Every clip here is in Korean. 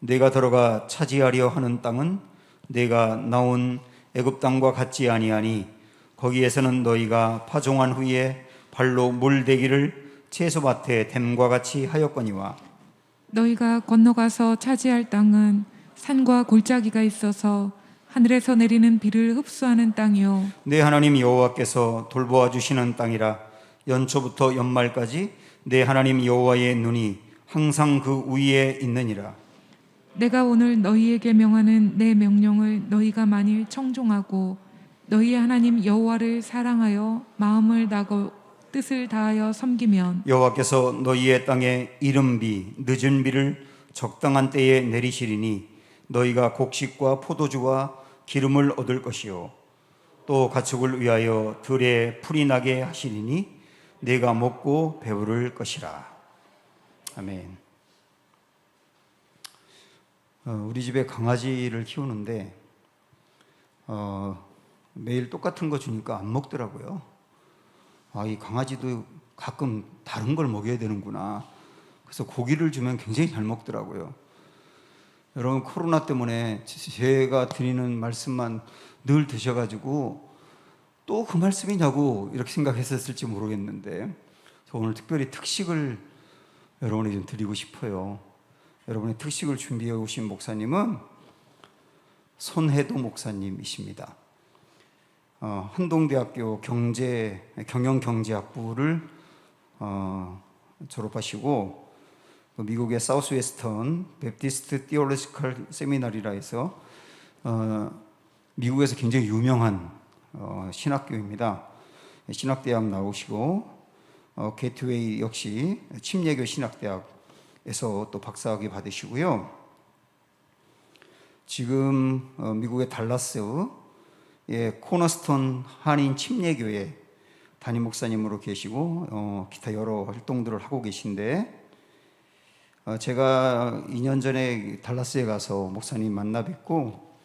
내가 들어가 차지하려 하는 땅은 내가 나온 애굽 땅과 같지 아니하니 거기에서는 너희가 파종한 후에 발로 물대기를 채소밭에 댐과 같이 하였거니와 너희가 건너가서 차지할 땅은 산과 골짜기가 있어서 하늘에서 내리는 비를 흡수하는 땅이요 내 하나님 여호와께서 돌보아 주시는 땅이라. 연초부터 연말까지 내 하나님 여호와의 눈이 항상 그 위에 있느니라. 내가 오늘 너희에게 명하는 내 명령을 너희가 만일 청종하고 너희의 하나님 여호와를 사랑하여 마음을 다하고 뜻을 다하여 섬기면 여호와께서 너희의 땅에 이른 비 늦은 비를 적당한 때에 내리시리니 너희가 곡식과 포도주와 기름을 얻을 것이요 또 가축을 위하여 들에 풀이 나게 하시리니 내가 먹고 배부를 것이라. 아멘. 우리 집에 강아지를 키우는데 매일 똑같은 거 주니까 안 먹더라고요. 이 강아지도 가끔 다른 걸 먹여야 되는구나. 그래서 고기를 주면 굉장히 잘 먹더라고요. 여러분, 코로나 때문에 제가 드리는 말씀만 늘 드셔가지고 또 그 말씀이냐고 이렇게 생각했었을지 모르겠는데 오늘 특별히 특식을 여러분에게 좀 드리고 싶어요. 여러분의 특식을 준비해 오신 목사님은 손해도 목사님이십니다. 한동대학교 경영경제학부를 졸업하시고 미국의 사우스웨스턴 베프티스트 티올로지컬 세미나리라 해서 미국에서 굉장히 유명한 신학교입니다. 신학대학 나오시고 게이트웨이 역시 침례교 신학대학에서 또 박사학위 받으시고요. 지금 미국의 달라스의 코너스톤 한인 침례교회 담임 목사님으로 계시고 기타 여러 활동들을 하고 계신데 제가 2년 전에 달라스에 가서 목사님 만나 뵙고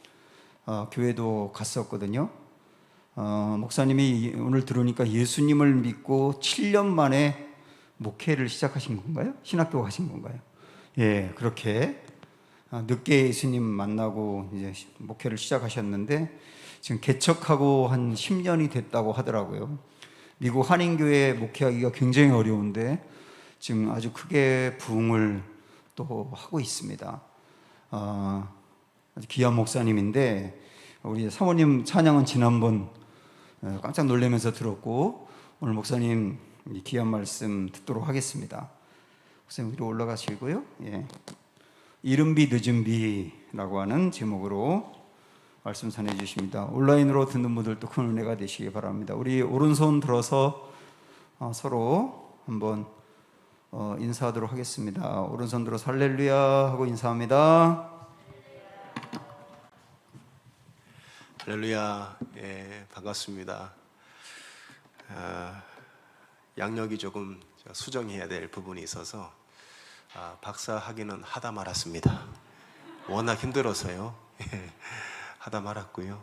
교회도 갔었거든요. 목사님이 오늘 들으니까 예수님을 믿고 7년 만에 목회를 시작하신 건가요? 신학교 가신 건가요? 예, 그렇게 늦게 예수님 만나고 이제 목회를 시작하셨는데 지금 개척하고 한 10년이 됐다고 하더라고요. 미국 한인교회 목회하기가 굉장히 어려운데 지금 아주 크게 부흥을 또 하고 있습니다. 아주 귀한 목사님인데 우리 사모님 찬양은 지난번 깜짝 놀라면서 들었고 오늘 목사님 귀한 말씀 듣도록 하겠습니다. 목사님 위로 올라가시고요. 예. 이른 비 늦은 비라고 하는 제목으로 말씀 전해 주십니다. 온라인으로 듣는 분들도 큰 은혜가 되시기 바랍니다. 우리 오른손 들어서 서로 한번 인사하도록 하겠습니다. 오른손 들어서 할렐루야 하고 인사합니다. 할렐루야. 예, 반갑습니다. 양력이 조금 수정해야 될 부분이 있어서 박사 학위는 하다 말았습니다. 워낙 힘들어서요. 하다 말았고요.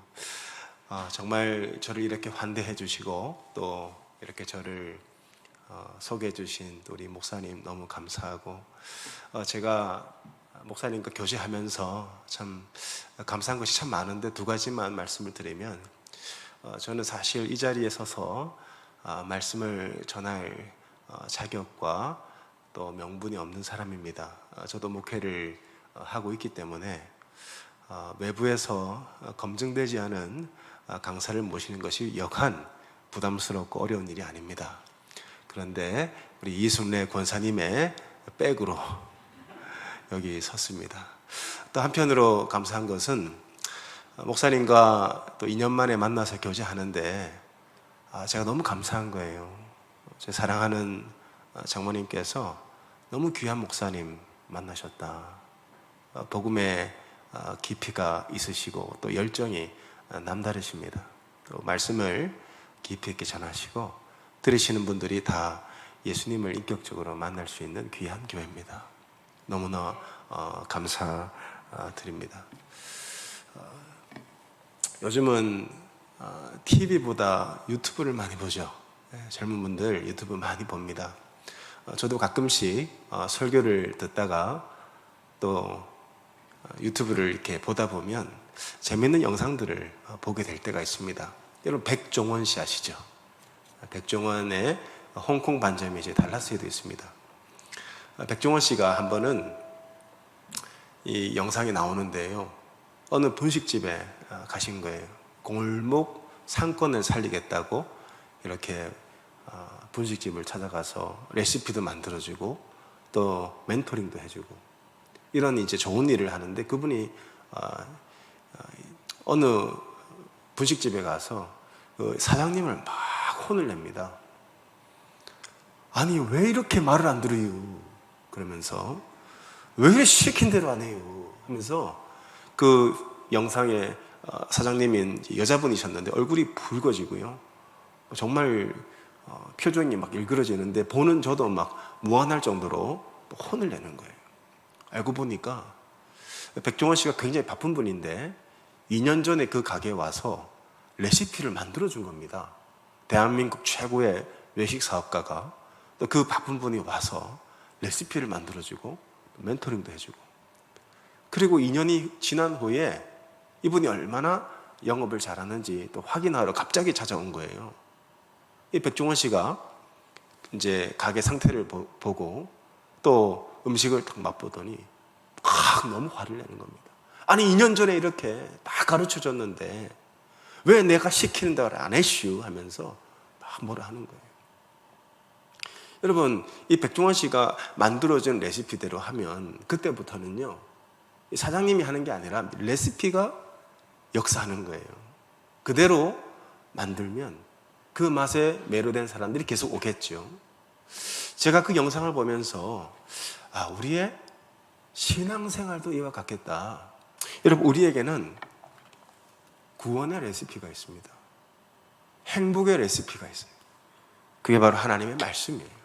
정말 저를 이렇게 환대해 주시고 또 이렇게 저를 소개해 주신 우리 목사님 너무 감사하고 제가 목사님과 교제하면서 참 감사한 것이 참 많은데 두 가지만 말씀을 드리면 저는 사실 이 자리에 서서 말씀을 전할 자격과 또 명분이 없는 사람입니다. 저도 목회를 하고 있기 때문에 외부에서 검증되지 않은 강사를 모시는 것이 여간 부담스럽고 어려운 일이 아닙니다. 그런데 우리 이순례 권사님의 백으로 여기 섰습니다. 또 한편으로 감사한 것은 목사님과 또 2년 만에 만나서 교제하는데 제가 너무 감사한 거예요. 제 사랑하는 장모님께서 너무 귀한 목사님 만나셨다. 복음의 깊이가 있으시고 또 열정이 남다르십니다. 또 말씀을 깊이 있게 전하시고 들으시는 분들이 다 예수님을 인격적으로 만날 수 있는 귀한 교회입니다. 너무나 감사드립니다. 요즘은 TV보다 유튜브를 많이 보죠. 젊은 분들 유튜브 많이 봅니다. 저도 가끔씩 설교를 듣다가 또 유튜브를 이렇게 보다 보면 재밌는 영상들을 보게 될 때가 있습니다. 여러분 백종원 씨 아시죠? 백종원의 홍콩 반점이 이제 달라스에도 있습니다. 백종원 씨가 한 번은 이 영상이 나오는데요. 어느 분식집에 가신 거예요. 골목 상권을 살리겠다고 이렇게 분식집을 찾아가서 레시피도 만들어주고 또 멘토링도 해주고 이런 이제 좋은 일을 하는데 그분이 어느 분식집에 가서 그 사장님을 막 혼을 냅니다. 아니 왜 이렇게 말을 안 들어요? 그러면서 왜 이렇게 시킨 대로 안 해요? 하면서 그 영상에 사장님인 여자분이셨는데 얼굴이 붉어지고요. 정말 표정이 막 일그러지는데 보는 저도 막 무안할 정도로 혼을 내는 거예요. 알고 보니까 백종원 씨가 굉장히 바쁜 분인데 2년 전에 그 가게에 와서 레시피를 만들어준 겁니다. 대한민국 최고의 외식 사업가가 또 그 바쁜 분이 와서 레시피를 만들어주고 멘토링도 해주고 그리고 2년이 지난 후에 이분이 얼마나 영업을 잘하는지 또 확인하러 갑자기 찾아온 거예요. 이 백종원 씨가 이제 가게 상태를 보고 또 음식을 딱 맛보더니 너무 화를 내는 겁니다. 아니 2년 전에 이렇게 다 가르쳐 줬는데 왜 내가 시키는 대로 안 했슈 하면서 막 뭐라 하는 거예요. 여러분 이 백종원 씨가 만들어준 레시피대로 하면 그때부터는요 사장님이 하는 게 아니라 레시피가 역사하는 거예요. 그대로 만들면 그 맛에 매료된 사람들이 계속 오겠죠. 제가 그 영상을 보면서 우리의 신앙생활도 이와 같겠다. 여러분 우리에게는 구원의 레시피가 있습니다. 행복의 레시피가 있어요. 그게 바로 하나님의 말씀이에요.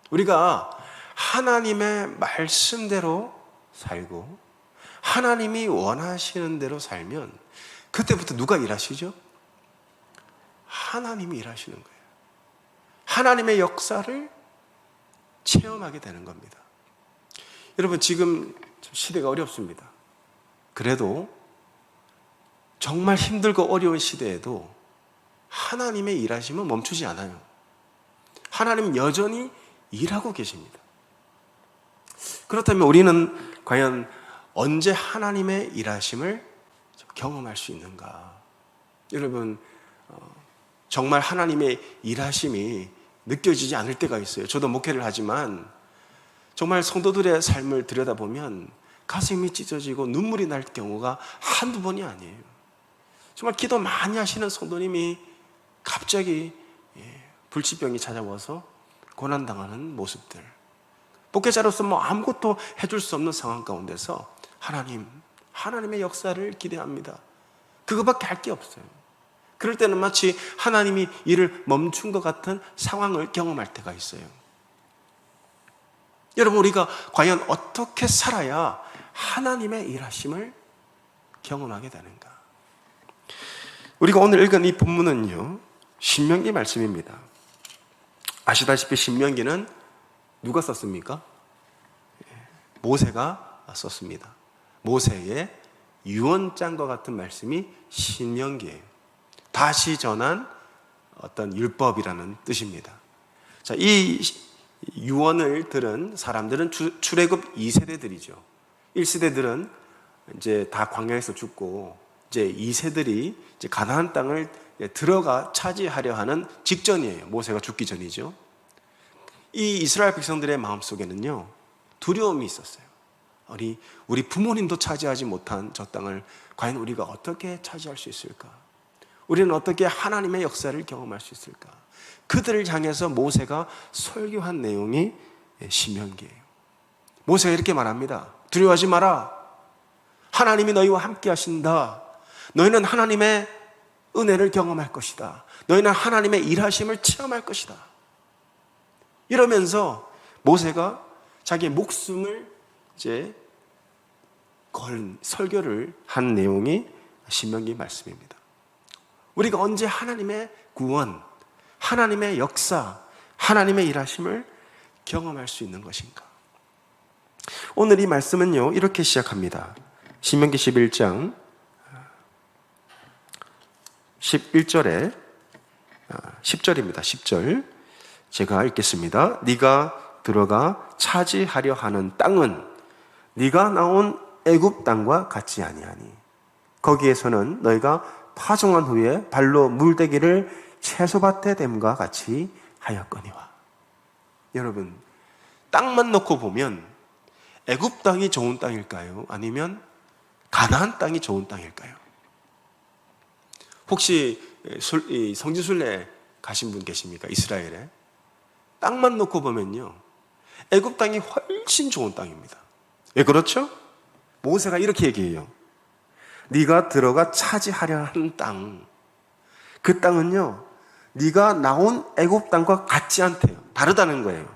우리가 하나님의 말씀대로 살고 하나님이 원하시는 대로 살면 그때부터 누가 일하시죠? 하나님이 일하시는 거예요. 하나님의 역사를 체험하게 되는 겁니다. 여러분 지금 시대가 어렵습니다. 그래도 정말 힘들고 어려운 시대에도 하나님의 일하심은 멈추지 않아요. 하나님은 여전히 일하고 계십니다. 그렇다면 우리는 과연 언제 하나님의 일하심을 경험할 수 있는가? 여러분 정말 하나님의 일하심이 느껴지지 않을 때가 있어요. 저도 목회를 하지만 정말 성도들의 삶을 들여다보면 가슴이 찢어지고 눈물이 날 경우가 한두 번이 아니에요. 정말 기도 많이 하시는 성도님이 갑자기 불치병이 찾아와서 고난당하는 모습들, 목회자로서 아무것도 해줄 수 없는 상황 가운데서 하나님의 역사를 기대합니다. 그거밖에 할 게 없어요. 그럴 때는 마치 하나님이 일을 멈춘 것 같은 상황을 경험할 때가 있어요. 여러분 우리가 과연 어떻게 살아야 하나님의 일하심을 경험하게 되는가? 우리가 오늘 읽은 이 본문은요 신명기 말씀입니다. 아시다시피 신명기는 누가 썼습니까? 모세가 썼습니다. 모세의 유언장과 같은 말씀이 신명기예요. 다시 전한 어떤 율법이라는 뜻입니다. 자, 이 유언을 들은 사람들은 출애굽 2세대들이죠. 1세대들은 이제 다 광야에서 죽고 이제 2세들이 이제 가나안 땅을 들어가 차지하려 하는 직전이에요. 모세가 죽기 전이죠. 이 이스라엘 백성들의 마음속에는요 두려움이 있었어요. 우리 부모님도 차지하지 못한 저 땅을 과연 우리가 어떻게 차지할 수 있을까? 우리는 어떻게 하나님의 역사를 경험할 수 있을까? 그들을 향해서 모세가 설교한 내용이 신명기예요. 모세가 이렇게 말합니다. 두려워하지 마라. 하나님이 너희와 함께 하신다. 너희는 하나님의 은혜를 경험할 것이다. 너희는 하나님의 일하심을 체험할 것이다. 이러면서 모세가 자기의 목숨을 이제 건 설교를 한 내용이 신명기 말씀입니다. 우리가 언제 하나님의 구원, 하나님의 역사, 하나님의 일하심을 경험할 수 있는 것인가? 오늘 이 말씀은요 이렇게 시작합니다. 신명기 11장 11절에 10절입니다. 10절 제가 읽겠습니다. 네가 들어가 차지하려 하는 땅은 네가 나온 애굽 땅과 같지 아니하니 거기에서는 너희가 파종한 후에 발로 물대기를 채소밭에 댐과 같이 하였거니와. 여러분, 땅만 놓고 보면 애굽 땅이 좋은 땅일까요? 아니면 가나안 땅이 좋은 땅일까요? 혹시 성지순례 가신 분 계십니까? 이스라엘에. 땅만 놓고 보면요, 애굽 땅이 훨씬 좋은 땅입니다. 왜 그렇죠? 모세가 이렇게 얘기해요. 네가 들어가 차지하려 하는 땅, 그 땅은요 네가 나온 애굽 땅과 같지 않대요. 다르다는 거예요.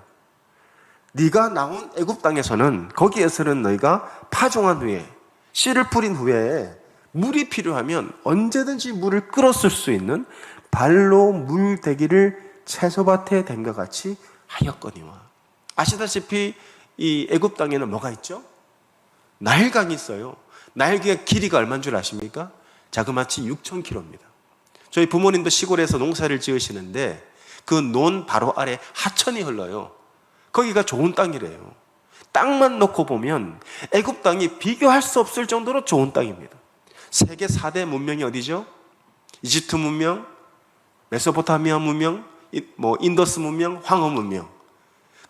네가 나온 애굽 땅에서는, 거기에서는 너희가 파종한 후에, 씨를 뿌린 후에 물이 필요하면 언제든지 물을 끌었을 수 있는 발로 물대기를 채소밭에 댐과 같이 하였거니와. 아시다시피 이 애굽 땅에는 뭐가 있죠? 나일강이 있어요. 나일강의 길이가 얼마인 줄 아십니까? 자그마치 6,000km입니다. 저희 부모님도 시골에서 농사를 지으시는데 그 논 바로 아래 하천이 흘러요. 거기가 좋은 땅이래요. 땅만 놓고 보면 애굽 땅이 비교할 수 없을 정도로 좋은 땅입니다. 세계 4대 문명이 어디죠? 이집트 문명, 메소포타미아 문명, 인더스 문명, 황허 문명.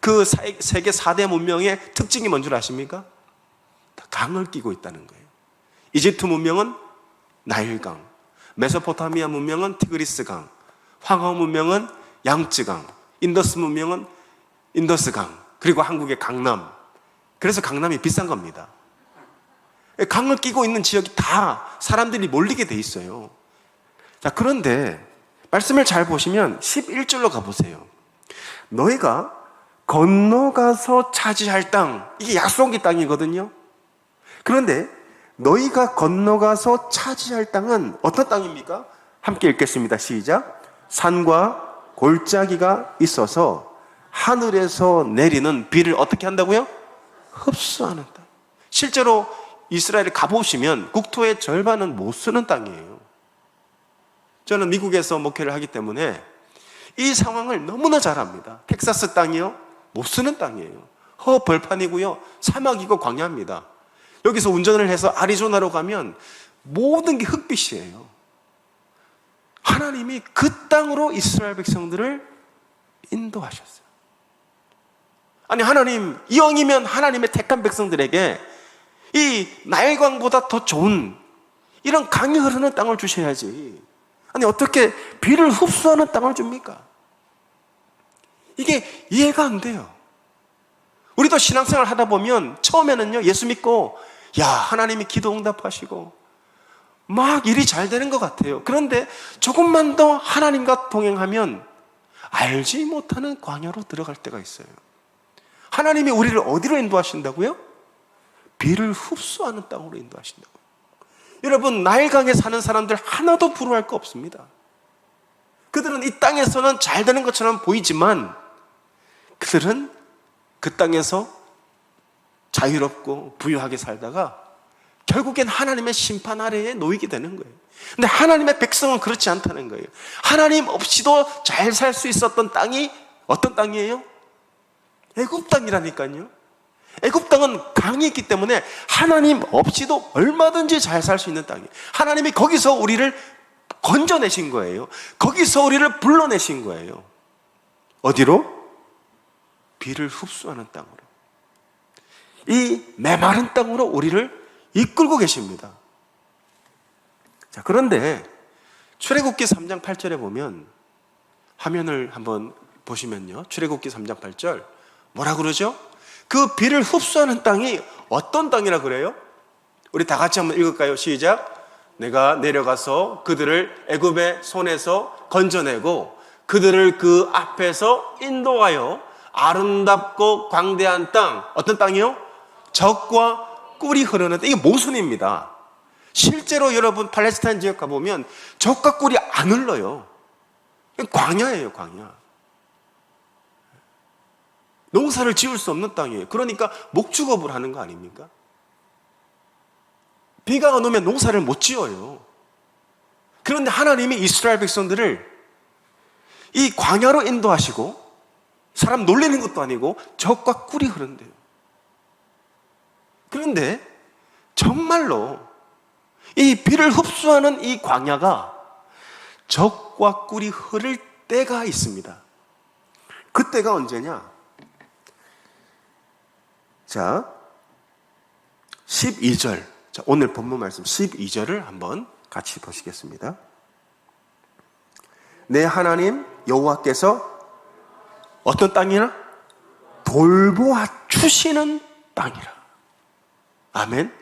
그 세계 4대 문명의 특징이 뭔 줄 아십니까? 다 강을 끼고 있다는 거예요. 이집트 문명은 나일강, 메소포타미아 문명은 티그리스강, 황허 문명은 양쯔강, 인더스 문명은 인더스강, 그리고 한국의 강남. 그래서 강남이 비싼 겁니다. 강을 끼고 있는 지역이 다 사람들이 몰리게 돼 있어요. 자, 그런데 말씀을 잘 보시면 11절로 가보세요. 너희가 건너가서 차지할 땅, 이게 약속의 땅이거든요. 그런데 너희가 건너가서 차지할 땅은 어떤 땅입니까? 함께 읽겠습니다. 시작. 산과 골짜기가 있어서 하늘에서 내리는 비를 어떻게 한다고요? 흡수하는 땅. 실제로 이스라엘에 가보시면 국토의 절반은 못 쓰는 땅이에요. 저는 미국에서 목회를 하기 때문에 이 상황을 너무나 잘 압니다. 텍사스 땅이요, 못 쓰는 땅이에요. 허벌판이고요, 사막이고 광야입니다. 여기서 운전을 해서 아리조나로 가면 모든 게 흙빛이에요. 하나님이 그 땅으로 이스라엘 백성들을 인도하셨어요. 아니, 하나님, 이왕이면 하나님의 택한 백성들에게 이 나일강보다 더 좋은 이런 강이 흐르는 땅을 주셔야지. 아니, 어떻게 비를 흡수하는 땅을 줍니까? 이게 이해가 안 돼요. 우리도 신앙생활 하다 보면 처음에는요, 예수 믿고 야, 하나님이 기도 응답하시고 막 일이 잘 되는 것 같아요. 그런데 조금만 더 하나님과 동행하면 알지 못하는 광야로 들어갈 때가 있어요. 하나님이 우리를 어디로 인도하신다고요? 비를 흡수하는 땅으로 인도하신다고요. 여러분, 나일강에 사는 사람들 하나도 부러워할 거 없습니다. 그들은 이 땅에서는 잘 되는 것처럼 보이지만 그들은 그 땅에서 자유롭고 부유하게 살다가 결국엔 하나님의 심판 아래에 놓이게 되는 거예요. 근데 하나님의 백성은 그렇지 않다는 거예요. 하나님 없이도 잘 살 수 있었던 땅이 어떤 땅이에요? 애굽 땅이라니까요. 애굽 땅은 강이 있기 때문에 하나님 없이도 얼마든지 잘 살 수 있는 땅이에요. 하나님이 거기서 우리를 건져내신 거예요. 거기서 우리를 불러내신 거예요. 어디로? 비를 흡수하는 땅으로. 이 메마른 땅으로 우리를 이끌고 계십니다. 자, 그런데 출애굽기 3장 8절에 보면, 화면을 한번 보시면요, 출애굽기 3장 8절 뭐라 그러죠? 그 비를 흡수하는 땅이 어떤 땅이라 그래요? 우리 다 같이 한번 읽을까요? 시작. 내가 내려가서 그들을 애굽의 손에서 건져내고 그들을 그 앞에서 인도하여 아름답고 광대한 땅. 어떤 땅이요? 젖과 꿀이 흐르는 땅. 이게 모순입니다. 실제로 여러분 팔레스타인 지역 가보면 젖과 꿀이 안 흘러요. 광야예요, 광야. 농사를 지을 수 없는 땅이에요. 그러니까 목축업을 하는 거 아닙니까? 비가 안 오면 농사를 못 지어요. 그런데 하나님이 이스라엘 백성들을 이 광야로 인도하시고 사람 놀리는 것도 아니고 적과 꿀이 흐른대요. 그런데 정말로 이 비를 흡수하는 이 광야가 적과 꿀이 흐를 때가 있습니다. 그때가 언제냐? 자, 12절. 자, 오늘 본문 말씀 12절을 한번 같이 보시겠습니다. 내 하나님 여호와께서 어떤 땅이나? 돌보아 주시는 땅이라. 아멘.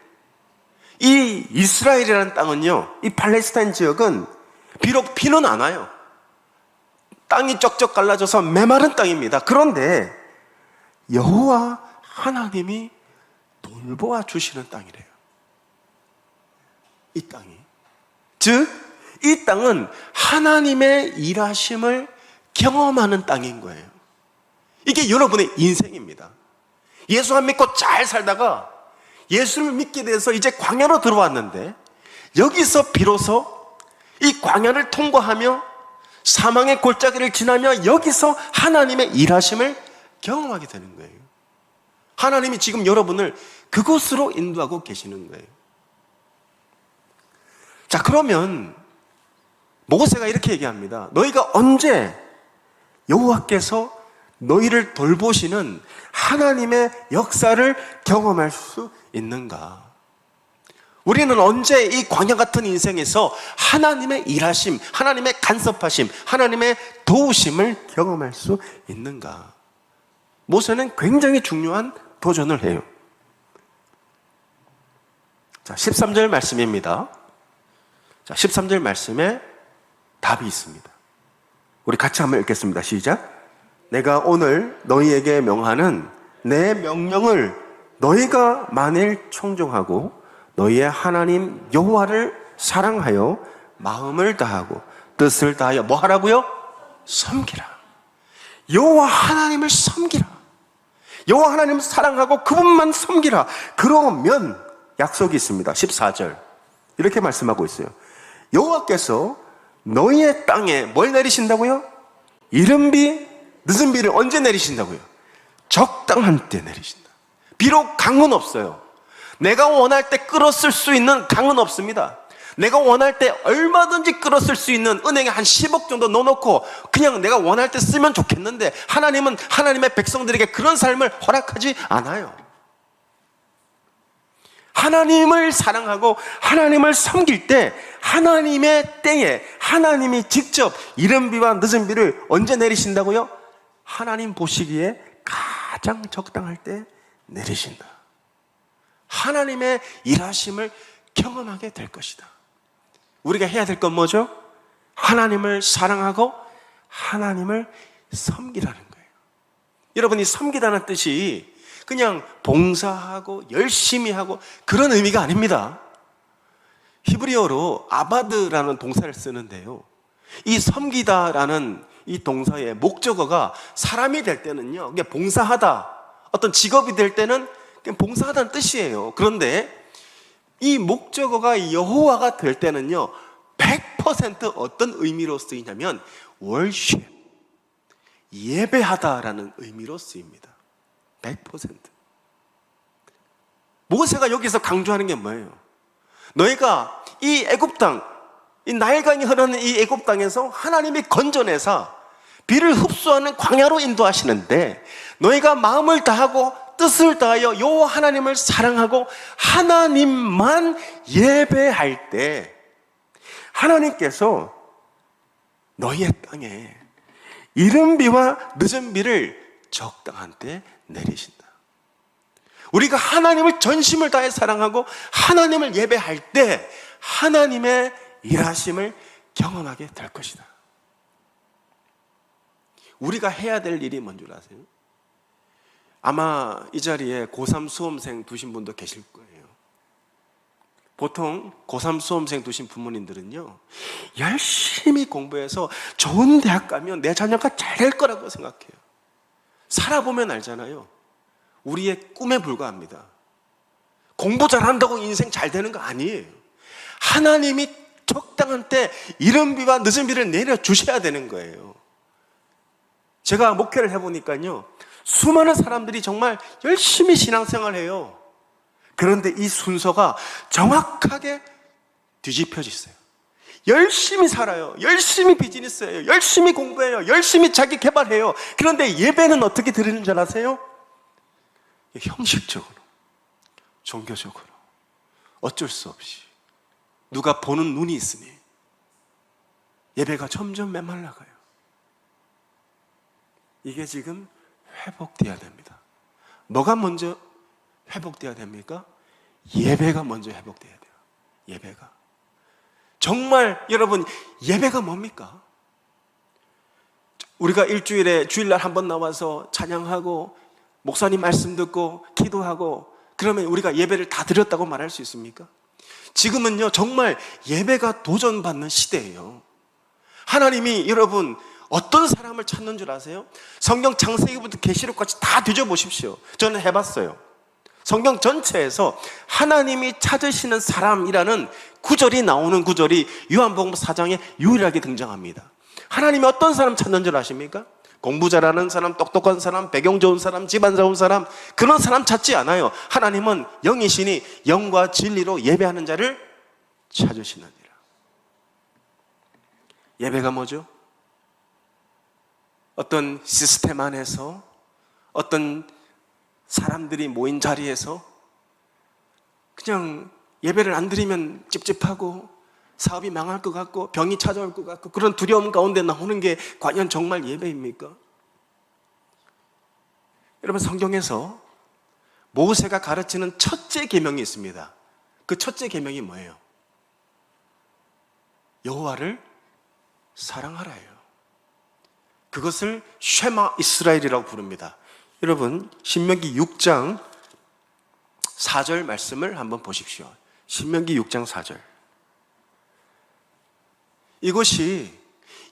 이 이스라엘이라는 땅은요, 이 팔레스타인 지역은 비록 비는 안 와요. 땅이 쩍쩍 갈라져서 메마른 땅입니다. 그런데 여호와 하나님이 돌보아 주시는 땅이래요. 이 땅이. 즉, 이 땅은 하나님의 일하심을 경험하는 땅인 거예요. 이게 여러분의 인생입니다. 예수 안 믿고 잘 살다가 예수를 믿게 돼서 이제 광야로 들어왔는데 여기서 비로소 이 광야를 통과하며 사망의 골짜기를 지나며 여기서 하나님의 일하심을 경험하게 되는 거예요. 하나님이 지금 여러분을 그곳으로 인도하고 계시는 거예요. 자, 그러면 모세가 이렇게 얘기합니다. 너희가 언제 여호와께서 너희를 돌보시는 하나님의 역사를 경험할 수 있는가? 우리는 언제 이 광야 같은 인생에서 하나님의 일하심, 하나님의 간섭하심, 하나님의 도우심을 경험할 수 있는가? 모세는 굉장히 중요한 도전을 해요. 자, 13절 말씀입니다. 자, 13절 말씀에 답이 있습니다. 우리 같이 한번 읽겠습니다. 시작. 내가 오늘 너희에게 명하는 내 명령을 너희가 만일 청종하고 너희의 하나님 여호와를 사랑하여 마음을 다하고 뜻을 다하여 뭐 하라고요? 섬기라. 여호와 하나님을 섬기라. 여호와 하나님을 사랑하고 그분만 섬기라. 그러면 약속이 있습니다. 14절 이렇게 말씀하고 있어요. 여호와께서 너희의 땅에 뭘 내리신다고요? 이른 비, 늦은 비를 언제 내리신다고요? 적당한 때 내리신다. 비록 강은 없어요. 내가 원할 때 끌어쓸 수 있는 강은 없습니다. 내가 원할 때 얼마든지 끌어쓸 수 있는 은행에 한 10억 정도 넣어놓고 그냥 내가 원할 때 쓰면 좋겠는데 하나님은 하나님의 백성들에게 그런 삶을 허락하지 않아요. 하나님을 사랑하고 하나님을 섬길 때 하나님의 때에 하나님이 직접 이른 비와 늦은 비를 언제 내리신다고요? 하나님 보시기에 가장 적당할 때 내리신다. 하나님의 일하심을 경험하게 될 것이다. 우리가 해야 될 건 뭐죠? 하나님을 사랑하고 하나님을 섬기라는 거예요. 여러분이 섬기다는 뜻이 그냥 봉사하고 열심히 하고 그런 의미가 아닙니다. 히브리어로 아바드라는 동사를 쓰는데요. 이 섬기다라는 이 동사의 목적어가 사람이 될 때는요, 이게 봉사하다, 어떤 직업이 될 때는 그냥 봉사하다는 뜻이에요. 그런데 이 목적어가 여호와가 될 때는요, 100% 어떤 의미로 쓰이냐면 worship, 예배하다라는 의미로 쓰입니다. 100%. 모세가 여기서 강조하는 게 뭐예요? 너희가 이 애굽 땅, 이 나일강이 흐르는 이 애굽 땅에서 하나님이 건져내사 비를 흡수하는 광야로 인도하시는데 너희가 마음을 다하고 뜻을 다하여 여호와 하나님을 사랑하고 하나님만 예배할 때 하나님께서 너희의 땅에 이른 비와 늦은 비를 적당한 때 내리신다. 우리가 하나님을 전심을 다해 사랑하고 하나님을 예배할 때 하나님의 일하심을 경험하게 될 것이다. 우리가 해야 될 일이 뭔 줄 아세요? 아마 이 자리에 고3 수험생 두신 분도 계실 거예요. 보통 고3 수험생 두신 부모님들은요, 열심히 공부해서 좋은 대학 가면 내 자녀가 잘 될 거라고 생각해요. 살아보면 알잖아요. 우리의 꿈에 불과합니다. 공부 잘한다고 인생 잘 되는 거 아니에요. 하나님이 적당한 때 이른 비와 늦은 비를 내려주셔야 되는 거예요. 제가 목회를 해보니까요, 수많은 사람들이 정말 열심히 신앙생활을 해요. 그런데 이 순서가 정확하게 뒤집혀졌어요. 열심히 살아요. 열심히 비즈니스해요. 열심히 공부해요. 열심히 자기 개발해요. 그런데 예배는 어떻게 드리는 줄 아세요? 형식적으로, 종교적으로, 어쩔 수 없이 누가 보는 눈이 있으니 예배가 점점 메말라가요. 이게 지금 회복돼야 됩니다. 뭐가 먼저 회복돼야 됩니까? 예배가 먼저 회복돼야 돼요. 예배가. 정말 여러분, 예배가 뭡니까? 우리가 일주일에 주일날 한번 나와서 찬양하고 목사님 말씀 듣고 기도하고 그러면 우리가 예배를 다 드렸다고 말할 수 있습니까? 지금은요, 정말 예배가 도전받는 시대예요. 하나님이 여러분 어떤 사람을 찾는 줄 아세요? 성경 창세기부터 계시록까지 다 뒤져보십시오. 저는 해봤어요. 성경 전체에서 하나님이 찾으시는 사람이라는 구절이 나오는 구절이 요한복음 4장에 유일하게 등장합니다. 하나님이 어떤 사람 찾는 줄 아십니까? 공부 잘하는 사람, 똑똑한 사람, 배경 좋은 사람, 집안 좋은 사람, 그런 사람 찾지 않아요. 하나님은 영이시니 영과 진리로 예배하는 자를 찾으시느니라. 예배가 뭐죠? 어떤 시스템 안에서, 어떤 사람들이 모인 자리에서 그냥 예배를 안 드리면 찝찝하고 사업이 망할 것 같고 병이 찾아올 것 같고 그런 두려움 가운데 나오는 게 과연 정말 예배입니까? 여러분, 성경에서 모세가 가르치는 첫째 계명이 있습니다. 그 첫째 계명이 뭐예요? 여호와를 사랑하라예요. 그것을 쉐마 이스라엘이라고 부릅니다. 여러분, 신명기 6장 4절 말씀을 한번 보십시오. 신명기 6장 4절. 이것이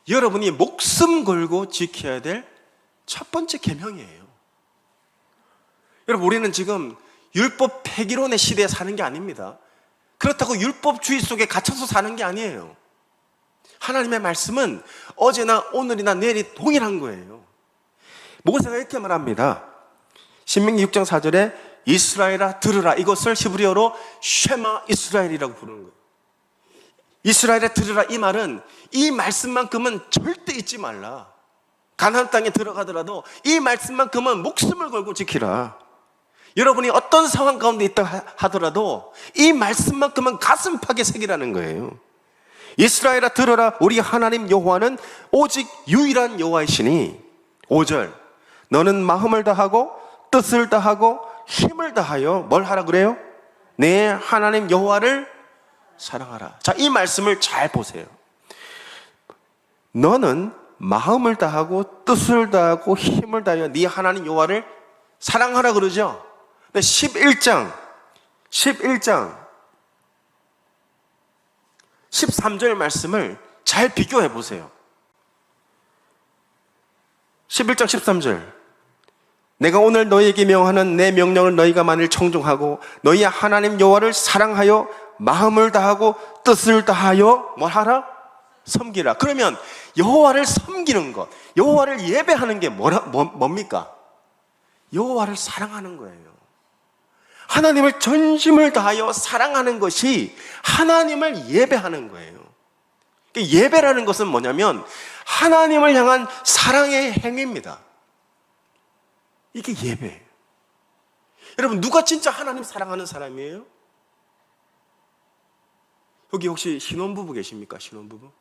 여러분이 목숨 걸고 지켜야 될 첫 번째 계명이에요. 여러분, 우리는 지금 율법 폐기론의 시대에 사는 게 아닙니다. 그렇다고 율법주의 속에 갇혀서 사는 게 아니에요. 하나님의 말씀은 어제나 오늘이나 내일이 동일한 거예요. 모세가 이렇게 말합니다. 신명기 6장 4절에 이스라엘아 들으라, 이것을 히브리어로 쉐마 이스라엘이라고 부르는 거예요. 이스라엘아 들으라, 이 말은 이 말씀만큼은 절대 잊지 말라. 가나안 땅에 들어가더라도 이 말씀만큼은 목숨을 걸고 지키라. 여러분이 어떤 상황 가운데 있다 하더라도 이 말씀만큼은 가슴팍에 새기라는 거예요. 이스라엘아 들어라, 우리 하나님 여호와는 오직 유일한 여호와이시니. 5절, 너는 마음을 다하고 뜻을 다하고 힘을 다하여 뭘 하라 그래요? 내 하나님 여호와를 사랑하라. 자, 이 말씀을 잘 보세요. 너는 마음을 다하고 뜻을 다하고 힘을 다하여 네 하나님 여호와를 사랑하라 그러죠. 근데 11장 13절 말씀을 잘 비교해 보세요. 11장 13절, 내가 오늘 너희에게 명하는 내 명령을 너희가 만일 청종하고 너희 하나님 여호와를 사랑하여 마음을 다하고 뜻을 다하여 뭘 하라? 섬기라. 그러면 여호와를 섬기는 것, 여호와를 예배하는 게 뭡니까? 여호와를 사랑하는 거예요. 하나님을 전심을 다하여 사랑하는 것이 하나님을 예배하는 거예요. 예배라는 것은 뭐냐면 하나님을 향한 사랑의 행위입니다. 이게 예배예요. 여러분, 누가 진짜 하나님 사랑하는 사람이에요? 여기 혹시 신혼부부 계십니까? 신혼부부?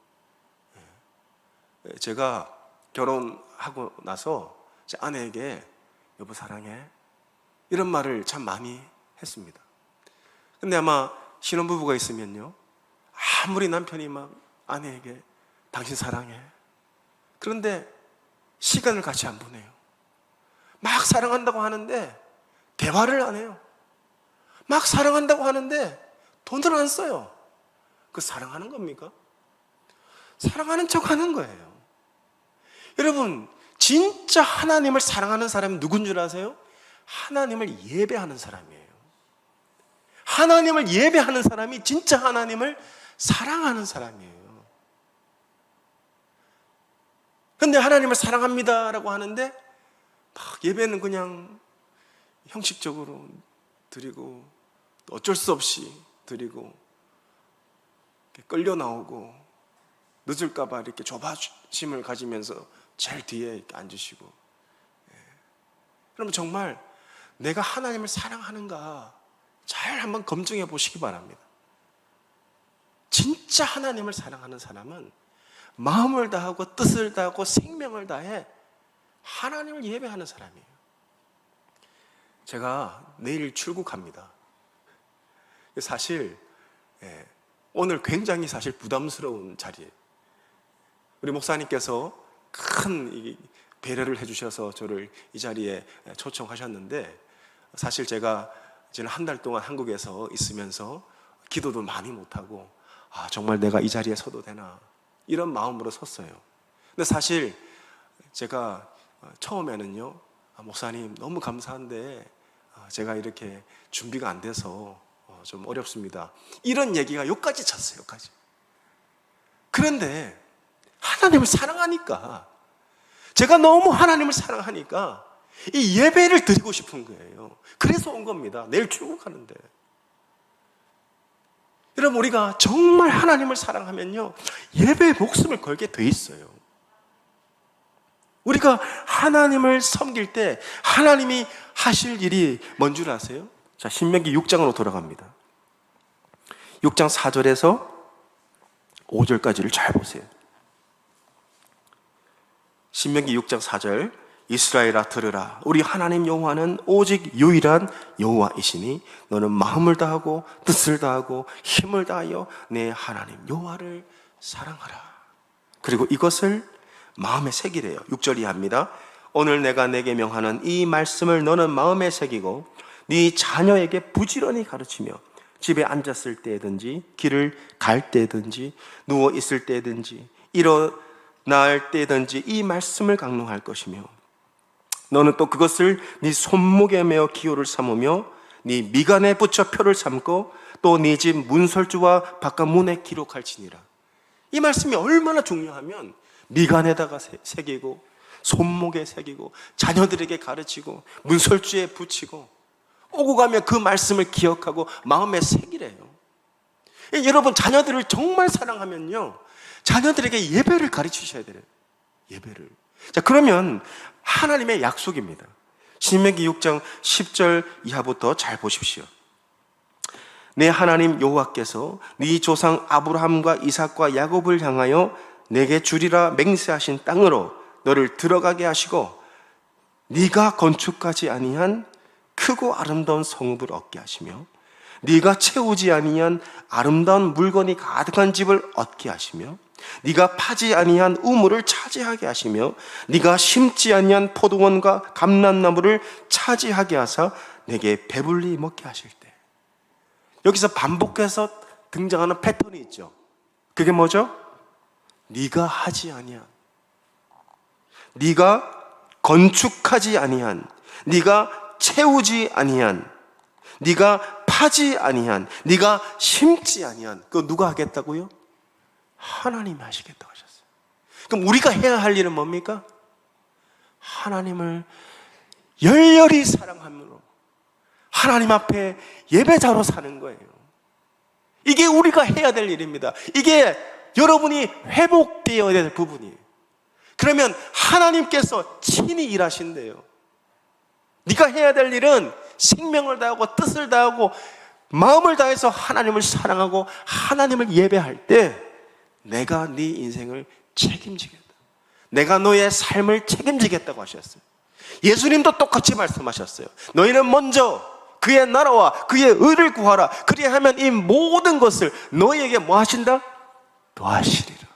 제가 결혼하고 나서 제 아내에게 여보 사랑해 이런 말을 참 많이 했습니다. 근데 아마 신혼부부가 있으면요, 아무리 남편이 막 아내에게 당신 사랑해, 그런데 시간을 같이 안 보내요. 막 사랑한다고 하는데 대화를 안 해요. 막 사랑한다고 하는데 돈을 안 써요. 그 사랑하는 겁니까? 사랑하는 척 하는 거예요. 여러분, 진짜 하나님을 사랑하는 사람은 누군 줄 아세요? 하나님을 예배하는 사람이에요. 하나님을 예배하는 사람이 진짜 하나님을 사랑하는 사람이에요. 근데 하나님을 사랑합니다라고 하는데 막 예배는 그냥 형식적으로 드리고 어쩔 수 없이 드리고 끌려 나오고 늦을까 봐 이렇게 조바심을 가지면서 제일 뒤에 이렇게 앉으시고, 그러면 정말 내가 하나님을 사랑하는가 잘 한번 검증해 보시기 바랍니다. 진짜 하나님을 사랑하는 사람은 마음을 다하고 뜻을 다하고 생명을 다해 하나님을 예배하는 사람이에요. 제가 내일 출국합니다. 사실 오늘 굉장히 사실 부담스러운 자리예요. 우리 목사님께서 큰 배려를 해주셔서 저를 이 자리에 초청하셨는데, 사실 제가 지난 한 달 동안 한국에서 있으면서 기도도 많이 못하고 정말 내가 이 자리에 서도 되나 이런 마음으로 섰어요. 근데 사실 제가 처음에는요, 목사님 너무 감사한데 제가 이렇게 준비가 안 돼서 좀 어렵습니다, 이런 얘기가 여기까지 찼어요. 여기까지. 그런데 하나님을 사랑하니까, 제가 너무 하나님을 사랑하니까 이 예배를 드리고 싶은 거예요. 그래서 온 겁니다. 내일 출국하는데. 여러분, 우리가 정말 하나님을 사랑하면요, 예배에 목숨을 걸게 돼 있어요. 우리가 하나님을 섬길 때 하나님이 하실 일이 뭔 줄 아세요? 자, 신명기 6장으로 돌아갑니다. 6장 4절에서 5절까지를 잘 보세요. 신명기 6장 4절, 이스라엘아 들으라. 우리 하나님 여호와는 오직 유일한 여호와이시니 너는 마음을 다하고 뜻을 다하고 힘을 다하여 내 하나님 여호와를 사랑하라. 그리고 이것을 마음에 새기래요. 6절 이하입니다. 오늘 내가 내게 명하는 이 말씀을 너는 마음에 새기고 네 자녀에게 부지런히 가르치며 집에 앉았을 때든지 길을 갈 때든지 누워 있을 때든지 일어날 때든지 이 말씀을 강론할 것이며, 너는 또 그것을 네 손목에 메어 기호를 삼으며 네 미간에 붙여 표를 삼고 또 네 집 문설주와 바깥 문에 기록할지니라. 이 말씀이 얼마나 중요하면 미간에다가 새기고 손목에 새기고 자녀들에게 가르치고 문설주에 붙이고 오고 가면 그 말씀을 기억하고 마음에 새기래요. 여러분, 자녀들을 정말 사랑하면요, 자녀들에게 예배를 가르치셔야 돼요. 예배를. 자, 그러면 하나님의 약속입니다. 신명기 6장 10절 이하부터 잘 보십시오. 내 하나님 여호와께서 네 조상 아브라함과 이삭과 야곱을 향하여 내게 주리라 맹세하신 땅으로 너를 들어가게 하시고 네가 건축하지 아니한 크고 아름다운 성읍을 얻게 하시며 네가 채우지 아니한 아름다운 물건이 가득한 집을 얻게 하시며 네가 파지 아니한 우물을 차지하게 하시며 네가 심지 아니한 포도원과 감람나무를 차지하게 하사 내게 배불리 먹게 하실 때. 여기서 반복해서 등장하는 패턴이 있죠. 그게 뭐죠? 네가 하지 아니한, 네가 건축하지 아니한, 네가 채우지 아니한, 네가 파지 아니한, 네가 심지 아니한, 그거 누가 하겠다고요? 하나님이 하시겠다고 하셨어요. 그럼 우리가 해야 할 일은 뭡니까? 하나님을 열렬히 사랑함으로 하나님 앞에 예배자로 사는 거예요. 이게 우리가 해야 될 일입니다. 이게 여러분이 회복되어야 될 부분이에요. 그러면 하나님께서 친히 일하신대요. 네가 해야 될 일은 생명을 다하고 뜻을 다하고 마음을 다해서 하나님을 사랑하고 하나님을 예배할 때 내가 네 인생을 책임지겠다, 내가 너의 삶을 책임지겠다고 하셨어요. 예수님도 똑같이 말씀하셨어요. 너희는 먼저 그의 나라와 그의 의를 구하라. 그리하면 이 모든 것을 너희에게 뭐 하신다? 더하시리라.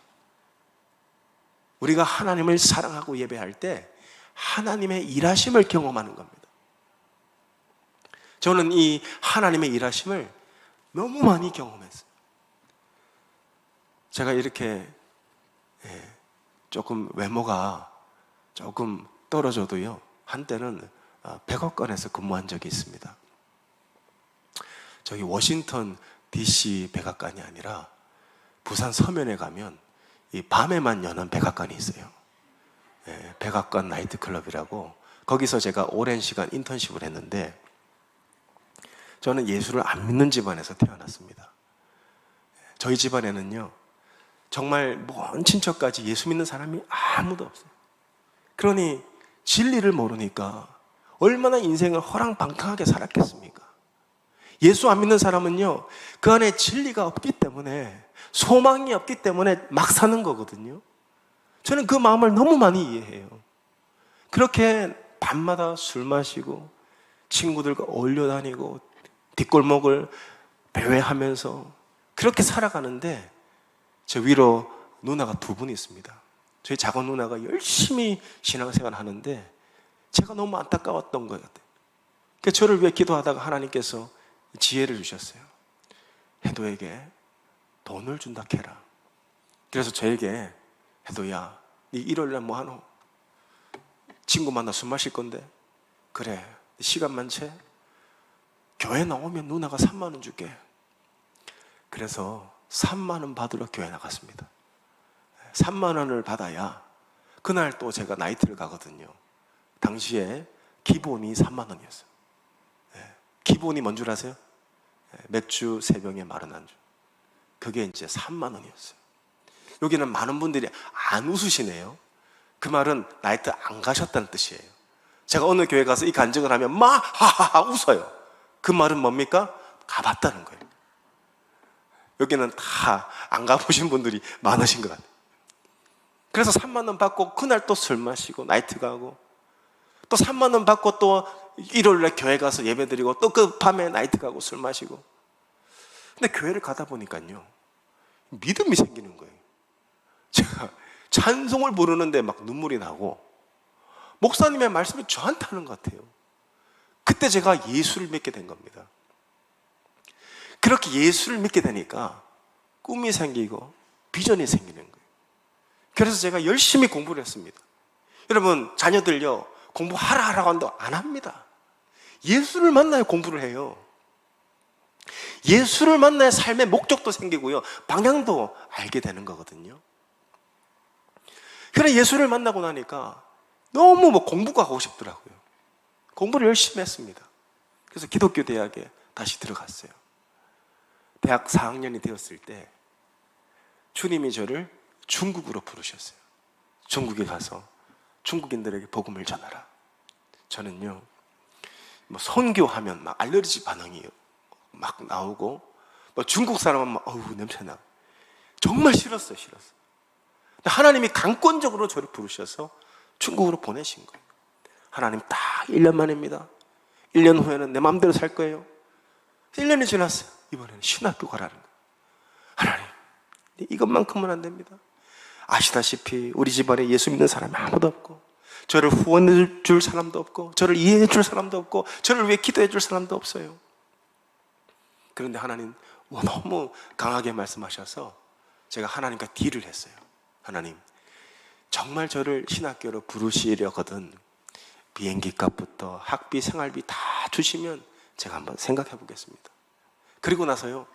우리가 하나님을 사랑하고 예배할 때 하나님의 일하심을 경험하는 겁니다. 저는 이 하나님의 일하심을 너무 많이 경험했어요. 제가 이렇게 조금 외모가 조금 떨어져도요, 한때는 백악관에서 근무한 적이 있습니다. 저기 워싱턴 DC 백악관이 아니라 부산 서면에 가면 이 밤에만 여는 백악관이 있어요. 예, 백악관 나이트클럽이라고. 거기서 제가 오랜 시간 인턴십을 했는데, 저는 예수를 안 믿는 집안에서 태어났습니다. 저희 집안에는요, 정말 먼 친척까지 예수 믿는 사람이 아무도 없어요. 그러니 진리를 모르니까 얼마나 인생을 허랑방탕하게 살았겠습니까? 예수 안 믿는 사람은요, 그 안에 진리가 없기 때문에, 소망이 없기 때문에 막 사는 거거든요. 저는 그 마음을 너무 많이 이해해요. 그렇게 밤마다 술 마시고 친구들과 어울려 다니고 뒷골목을 배회하면서 그렇게 살아가는데, 저 위로 누나가 두 분이 있습니다. 저희 작은 누나가 열심히 신앙생활 하는데 제가 너무 안타까웠던 것 같아요. 그래서 저를 위해 기도하다가 하나님께서 지혜를 주셨어요. 해도에게 돈을 준다 캐라. 그래서 저에게, 해도야, 네 일요일날 뭐 하노? 친구 만나 술 마실 건데. 그래, 시간 많지? 교회 나오면 누나가 3만 원 줄게. 그래서 3만 원 받으러 교회 나갔습니다. 3만 원을 받아야 그날 또 제가 나이트를 가거든요. 당시에 기본이 3만 원이었어요. 기본이 뭔 줄 아세요? 맥주 3병에 마른 안주. 그게 이제 3만 원이었어요. 여기는 많은 분들이 안 웃으시네요. 그 말은 나이트 안 가셨다는 뜻이에요. 제가 어느 교회 가서 이 간증을 하면 막 하하하 웃어요. 그 말은 뭡니까? 가봤다는 거예요. 여기는 다 안 가보신 분들이 많으신 것 같아요. 그래서 3만 원 받고 그날 또 술 마시고 나이트 가고, 또 3만 원 받고 또 일요일에 교회 가서 예배 드리고, 또 그 밤에 나이트 가고 술 마시고. 근데 교회를 가다 보니까요, 믿음이 생기는 거예요. 제가 찬송을 부르는데 막 눈물이 나고, 목사님의 말씀이 저한테 하는 것 같아요. 그때 제가 예수를 믿게 된 겁니다. 그렇게 예수를 믿게 되니까 꿈이 생기고 비전이 생기는 거예요. 그래서 제가 열심히 공부를 했습니다. 여러분, 자녀들요, 공부하라 하라고 한다고 안 합니다. 예수를 만나야 공부를 해요. 예수를 만나야 삶의 목적도 생기고요, 방향도 알게 되는 거거든요. 그래, 예수를 만나고 나니까 너무 공부가 하고 싶더라고요. 공부를 열심히 했습니다. 그래서 기독교 대학에 다시 들어갔어요. 대학 4학년이 되었을 때 주님이 저를 중국으로 부르셨어요. 중국에 가서 중국인들에게 복음을 전하라. 저는요, 뭐 선교하면 막 알레르기 반응이 막 나오고, 뭐 중국 사람은 막 어우 냄새나. 정말 싫었어요. 근데 하나님이 강권적으로 저를 부르셔서 중국으로 보내신 거예요. 하나님 딱 1년 만입니다. 1년 후에는 내 마음대로 살 거예요. 1년이 지났어요. 이번에는 신학교 가라는 거예요. 하나님, 이것만큼은 안 됩니다. 아시다시피 우리 집안에 예수 믿는 사람이 아무도 없고, 저를 후원해 줄 사람도 없고, 저를 이해해 줄 사람도 없고, 저를 위해 기도해 줄 사람도 없어요. 그런데 하나님 너무 강하게 말씀하셔서 제가 하나님과 딜을 했어요. 하나님, 정말 저를 신학교로 부르시려거든 비행기 값부터 학비, 생활비 다 주시면 제가 한번 생각해 보겠습니다. 그리고 나서요,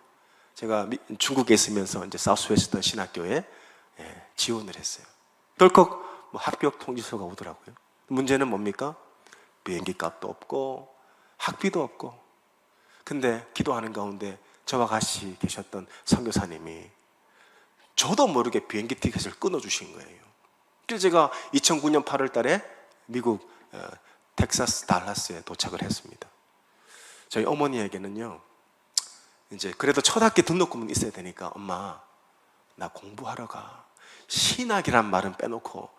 제가 중국에 있으면서 이제 사우스웨스턴 신학교에 지원을 했어요. 덜컥 합격 통지서가 오더라고요. 문제는 뭡니까? 비행기 값도 없고 학비도 없고. 근데 기도하는 가운데 저와 같이 계셨던 선교사님이 저도 모르게 비행기 티켓을 끊어주신 거예요. 그래서 제가 2009년 8월 달에 미국 텍사스 달라스에 도착을 했습니다. 저희 어머니에게는요, 이제 그래도 첫 학기 등록금은 있어야 되니까, 엄마 나 공부하러 가. 신학이란 말은 빼놓고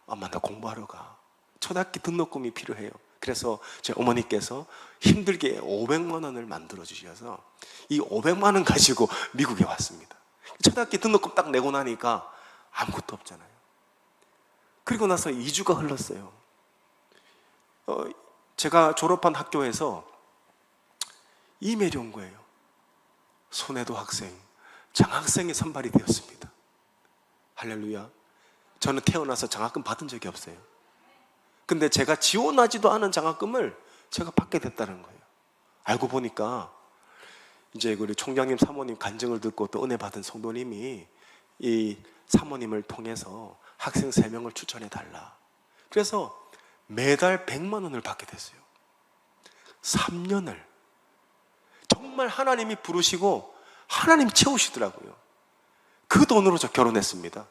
엄마 나 공부하러 가. 첫 학기 등록금이 필요해요. 그래서 제 어머니께서 힘들게 500만 원을 만들어 주셔서 이 500만 원 가지고 미국에 왔습니다. 첫 학기 등록금 딱 내고 나니까 아무것도 없잖아요. 그리고 나서 2주가 흘렀어요. 제가 졸업한 학교에서 이메일이 온 거예요. 손혜도 학생, 장학생이 선발이 되었습니다. 할렐루야. 저는 태어나서 장학금 받은 적이 없어요. 근데 제가 지원하지도 않은 장학금을 제가 받게 됐다는 거예요. 알고 보니까 이제 우리 총장님 사모님 간증을 듣고 또 은혜 받은 성도님이 이 사모님을 통해서 학생 3명을 추천해 달라. 그래서 매달 100만 원을 받게 됐어요. 3년을. 정말 하나님이 부르시고 하나님 채우시더라고요. 그 돈으로 저 결혼했습니다.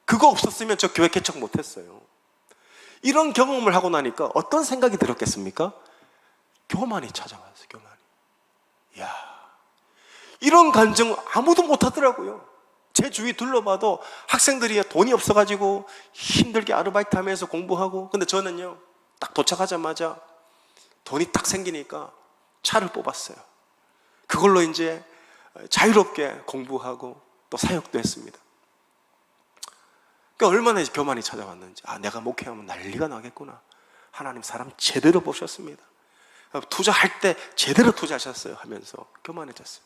그거 없었으면 저 교회 개척 못했어요. 이런 경험을 하고 나니까 어떤 생각이 들었겠습니까? 교만이 찾아왔어요. 교만이. 이야, 이런 간증 아무도 못하더라고요. 제 주위 둘러봐도 학생들이 돈이 없어가지고 힘들게 아르바이트 하면서 공부하고, 근데 저는요 딱 도착하자마자 돈이 딱 생기니까 차를 뽑았어요. 그걸로 이제 자유롭게 공부하고 또 사역도 했습니다. 그러니까 얼마나 교만이 찾아왔는지, 아, 내가 목회하면 난리가 나겠구나. 하나님 사람 제대로 보셨습니다. 투자할 때 제대로 투자하셨어요 하면서 교만해졌어요.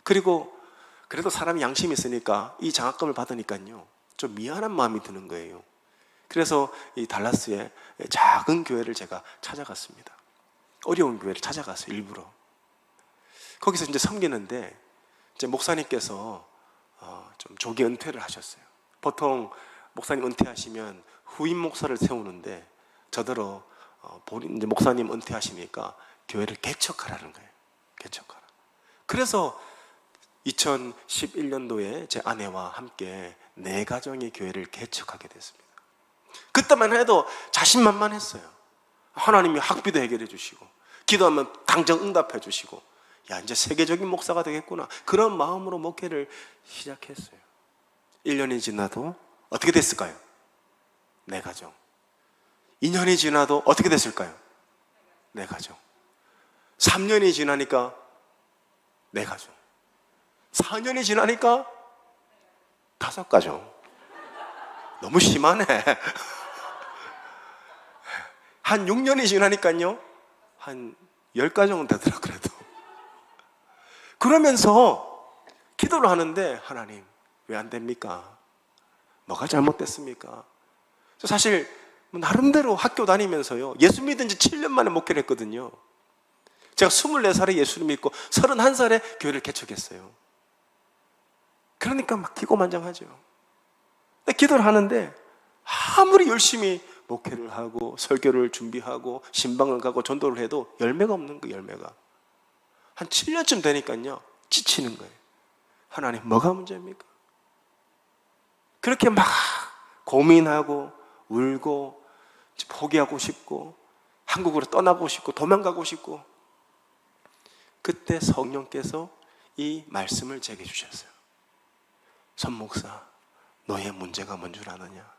그리고 그래도 사람이 양심이 있으니까 이 장학금을 받으니까요 좀 미안한 마음이 드는 거예요. 그래서 이 달라스의 작은 교회를 제가 찾아갔습니다. 어려운 교회를 찾아갔어요. 일부러. 거기서 이제 섬기는데 이제 목사님께서 좀 조기 은퇴를 하셨어요. 보통 목사님 은퇴하시면 후임 목사를 세우는데 저더러 이제 목사님 은퇴하시니까 교회를 개척하라는 거예요. 개척하라. 그래서 2011년도에 제 아내와 함께 4가정의 교회를 개척하게 됐습니다. 그때만 해도 자신만만했어요. 하나님이 학비도 해결해 주시고 기도하면 당장 응답해 주시고, 야, 이제 세계적인 목사가 되겠구나. 그런 마음으로 목회를 시작했어요. 1년이 지나도 어떻게 됐을까요? 4가정. 2년이 지나도 어떻게 됐을까요? 4가정. 3년이 지나니까 4가정. 4년이 지나니까 5가정. 너무 심하네. 한 6년이 지나니까요 한 10가정은 되더라. 그래도 그러면서 기도를 하는데, 하나님 왜 안 됩니까? 뭐가 잘못됐습니까? 사실 나름대로 학교 다니면서요 예수 믿은 지 7년 만에 목회를 했거든요. 제가 24살에 예수를 믿고 31살에 교회를 개척했어요. 그러니까 막 기고만장하죠. 근데 기도를 하는데 아무리 열심히 목회를 하고 설교를 준비하고 신방을 가고 전도를 해도 열매가 없는 거예요. 열매가 한 7년쯤 되니까요 지치는 거예요. 하나님 뭐가 문제입니까? 그렇게 막 고민하고 울고 포기하고 싶고 한국으로 떠나고 싶고 도망가고 싶고, 그때 성령께서 이 말씀을 제게 주셨어요. 선 목사, 너의 문제가 뭔 줄 아느냐?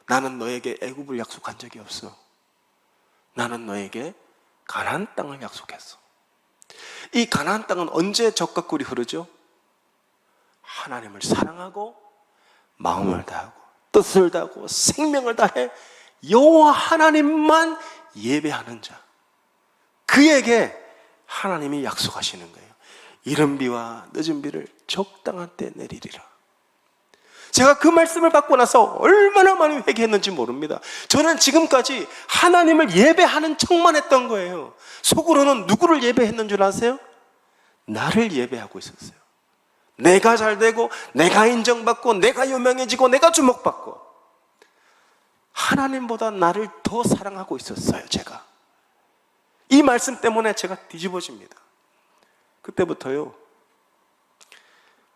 나는 너에게 애굽을 약속한 적이 없어. 나는 너에게 가나안 땅을 약속했어. 이 가나안 땅은 언제 젖과 꿀이 흐르죠? 하나님을 사랑하고 마음을 다하고 뜻을 다하고 생명을 다해 여호와 하나님만 예배하는 자, 그에게 하나님이 약속하시는 거예요. 이른 비와 늦은 비를 적당한 때 내리리라. 제가 그 말씀을 받고 나서 얼마나 많이 회개했는지 모릅니다. 저는 지금까지 하나님을 예배하는 척만 했던 거예요. 속으로는 누구를 예배했는 줄 아세요? 나를 예배하고 있었어요. 내가 잘 되고 내가 인정받고 내가 유명해지고 내가 주목받고, 하나님보다 나를 더 사랑하고 있었어요. 제가 이 말씀 때문에 제가 뒤집어집니다. 그때부터요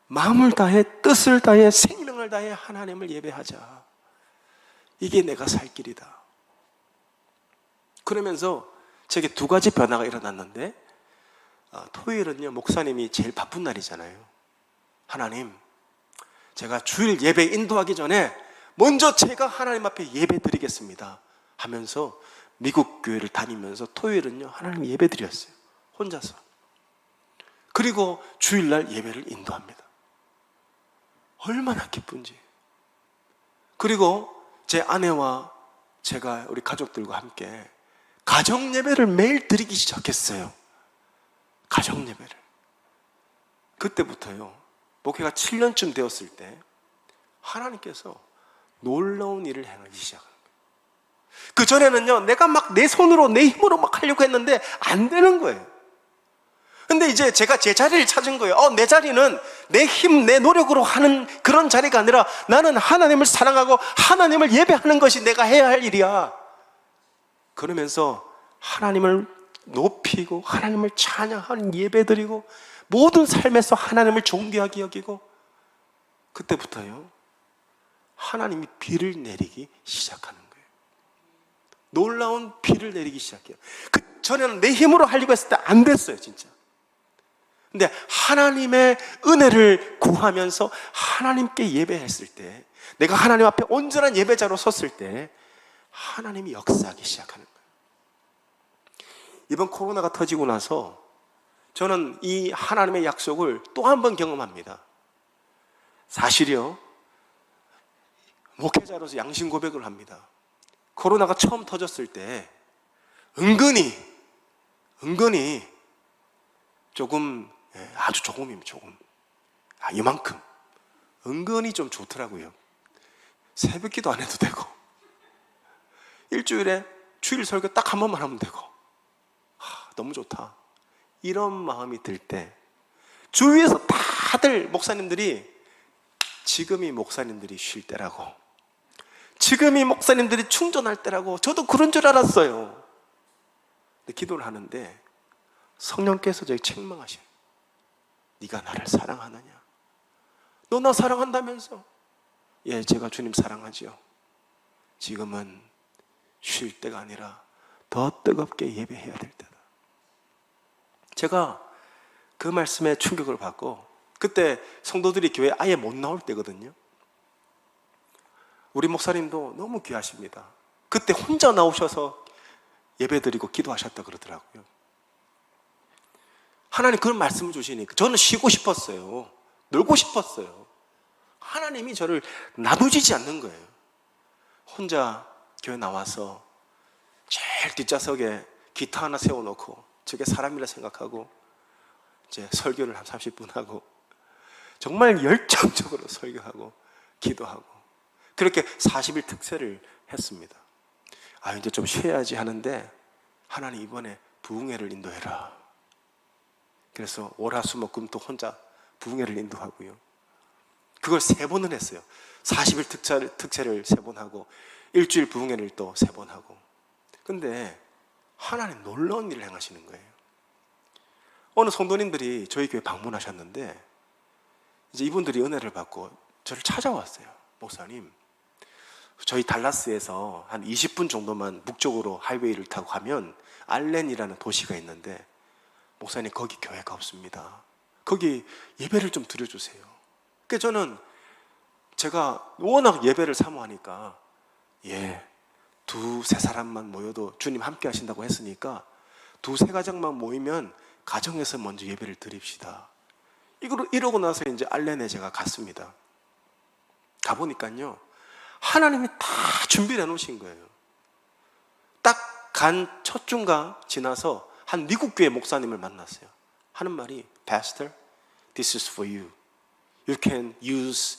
마음을 다해 뜻을 다해 생명을 다해 하나님을 예배하자. 이게 내가 살 길이다. 그러면서 제게 2가지 변화가 일어났는데, 토요일은요 목사님이 제일 바쁜 날이잖아요. 하나님, 제가 주일 예배 인도하기 전에 먼저 제가 하나님 앞에 예배 드리겠습니다 하면서 미국 교회를 다니면서 토요일은요 하나님 예배 드렸어요. 혼자서. 그리고 주일날 예배를 인도합니다. 얼마나 기쁜지. 그리고 제 아내와 제가 우리 가족들과 함께 가정 예배를 매일 드리기 시작했어요. 가정 예배를. 그때부터요 목회가 7년쯤 되었을 때 하나님께서 놀라운 일을 행하기 시작합니다. 그전에는요 내가 막 내 손으로 내 힘으로 막 하려고 했는데 안 되는 거예요. 근데 이제 제가 제 자리를 찾은 거예요. 내 자리는 내 힘, 내 노력으로 하는 그런 자리가 아니라 나는 하나님을 사랑하고 하나님을 예배하는 것이 내가 해야 할 일이야. 그러면서 하나님을 높이고 하나님을 찬양하는 예배드리고 모든 삶에서 하나님을 존귀하게 여기고, 그때부터요 하나님이 비를 내리기 시작하는 거예요. 놀라운 비를 내리기 시작해요. 그 전에는 내 힘으로 하려고 했을 때 안 됐어요, 진짜. 근데 하나님의 은혜를 구하면서 하나님께 예배했을 때, 내가 하나님 앞에 온전한 예배자로 섰을 때 하나님이 역사하기 시작하는 거예요. 이번 코로나가 터지고 나서 저는 이 하나님의 약속을 또 한 번 경험합니다. 사실이요, 목회자로서 양심 고백을 합니다. 코로나가 처음 터졌을 때 은근히 조금, 아주 조금이면 조금, 이만큼 은근히 좀 좋더라고요. 새벽기도 안 해도 되고, 일주일에 주일 설교 딱 한 번만 하면 되고, 너무 좋다, 이런 마음이 들 때 주위에서 다들 목사님들이 지금이 목사님들이 쉴 때라고, 지금이 목사님들이 충전할 때라고, 저도 그런 줄 알았어요. 근데 기도를 하는데 성령께서 저에게 책망하셔요. 네가 나를 사랑하느냐? 너 나 사랑한다면서? 예, 제가 주님 사랑하지요. 지금은 쉴 때가 아니라 더 뜨겁게 예배해야 될 때다. 제가 그 말씀에 충격을 받고, 그때 성도들이 교회에 아예 못 나올 때거든요. 우리 목사님도 너무 귀하십니다. 그때 혼자 나오셔서 예배드리고 기도하셨다 그러더라고요. 하나님 그런 말씀을 주시니까 저는 쉬고 싶었어요. 놀고 싶었어요. 하나님이 저를 놔두지 않는 거예요. 혼자 교회 나와서 제일 뒷좌석에 기타 하나 세워놓고, 저게 사람이라 생각하고 이제 설교를 한 30분 하고, 정말 열정적으로 설교하고 기도하고, 그렇게 40일 특세를 했습니다. 이제 좀 쉬어야지 하는데 하나님 이번에 부흥회를 인도해라. 그래서 월화수목금 또 혼자 부흥회를 인도하고요. 그걸 3번을 했어요. 40일 특세를 3번 하고, 일주일 부흥회를 또 3번 하고. 근데 하나님 놀라운 일을 행하시는 거예요. 어느 성도님들이 저희 교회 방문하셨는데, 이제 이분들이 은혜를 받고 저를 찾아왔어요. 목사님, 저희 달라스에서 한 20분 정도만 북쪽으로 하이웨이를 타고 가면 알렌이라는 도시가 있는데, 목사님 거기 교회가 없습니다. 거기 예배를 좀 드려주세요. 그래서 저는 제가 워낙 예배를 사모하니까, 예, 2-3 사람만 모여도 주님 함께 하신다고 했으니까 2-3 가정만 모이면 가정에서 먼저 예배를 드립시다. 이러고 나서 이제 알렌에 제가 갔습니다. 가보니까요, 하나님이 다 준비를 해놓으신 거예요. 딱 간 첫 주가 지나서 한 미국 교회 목사님을 만났어요. 하는 말이, Pastor, this is for you. You can use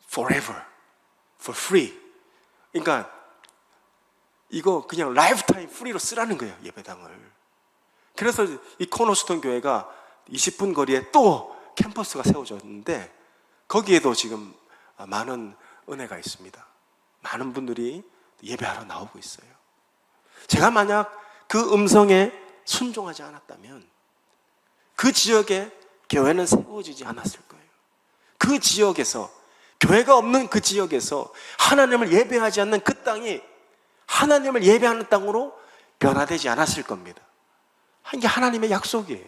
forever, for free. 그러니까 이거 그냥 라이프타임 프리로 쓰라는 거예요, 예배당을. 그래서 이 코너스톤 교회가 20분 거리에 또 캠퍼스가 세워졌는데, 거기에도 지금 많은 은혜가 있습니다. 많은 분들이 예배하러 나오고 있어요. 제가 만약 그 음성에 순종하지 않았다면 그 지역에 교회는 세워지지 않았을 거예요. 그 지역에서, 교회가 없는 그 지역에서 하나님을 예배하지 않는 그 땅이 하나님을 예배하는 땅으로 변화되지 않았을 겁니다. 이게 하나님의 약속이에요.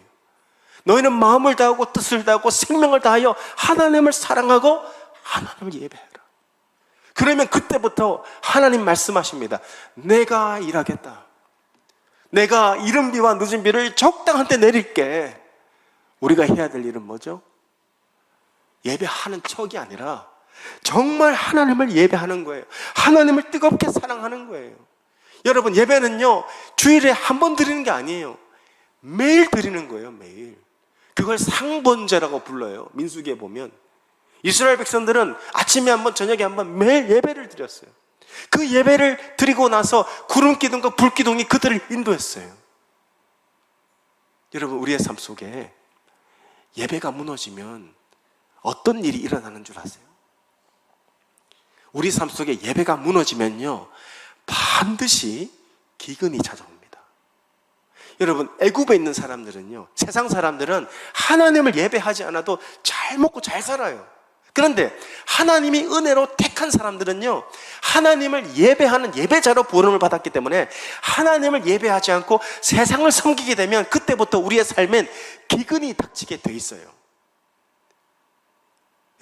너희는 마음을 다하고 뜻을 다하고 생명을 다하여 하나님을 사랑하고 하나님을 예배해라. 그러면 그때부터 하나님 말씀하십니다. 내가 일하겠다. 내가 이른 비와 늦은 비를 적당한 때 내릴게. 우리가 해야 될 일은 뭐죠? 예배하는 척이 아니라 정말 하나님을 예배하는 거예요. 하나님을 뜨겁게 사랑하는 거예요. 여러분, 예배는요, 주일에 한 번 드리는 게 아니에요. 매일 드리는 거예요, 매일. 그걸 상번제라고 불러요. 민수기에 보면 이스라엘 백성들은 아침에 한 번, 저녁에 한 번 매일 예배를 드렸어요. 그 예배를 드리고 나서 구름 기둥과 불 기둥이 그들을 인도했어요. 여러분, 우리의 삶 속에 예배가 무너지면 어떤 일이 일어나는 줄 아세요? 우리 삶 속에 예배가 무너지면요, 반드시 기근이 찾아옵니다. 여러분, 애굽에 있는 사람들은요, 세상 사람들은 하나님을 예배하지 않아도 잘 먹고 잘 살아요. 그런데 하나님이 은혜로 택한 사람들은요, 하나님을 예배하는 예배자로 부름을 받았기 때문에 하나님을 예배하지 않고 세상을 섬기게 되면 그때부터 우리의 삶엔 기근이 닥치게 돼 있어요.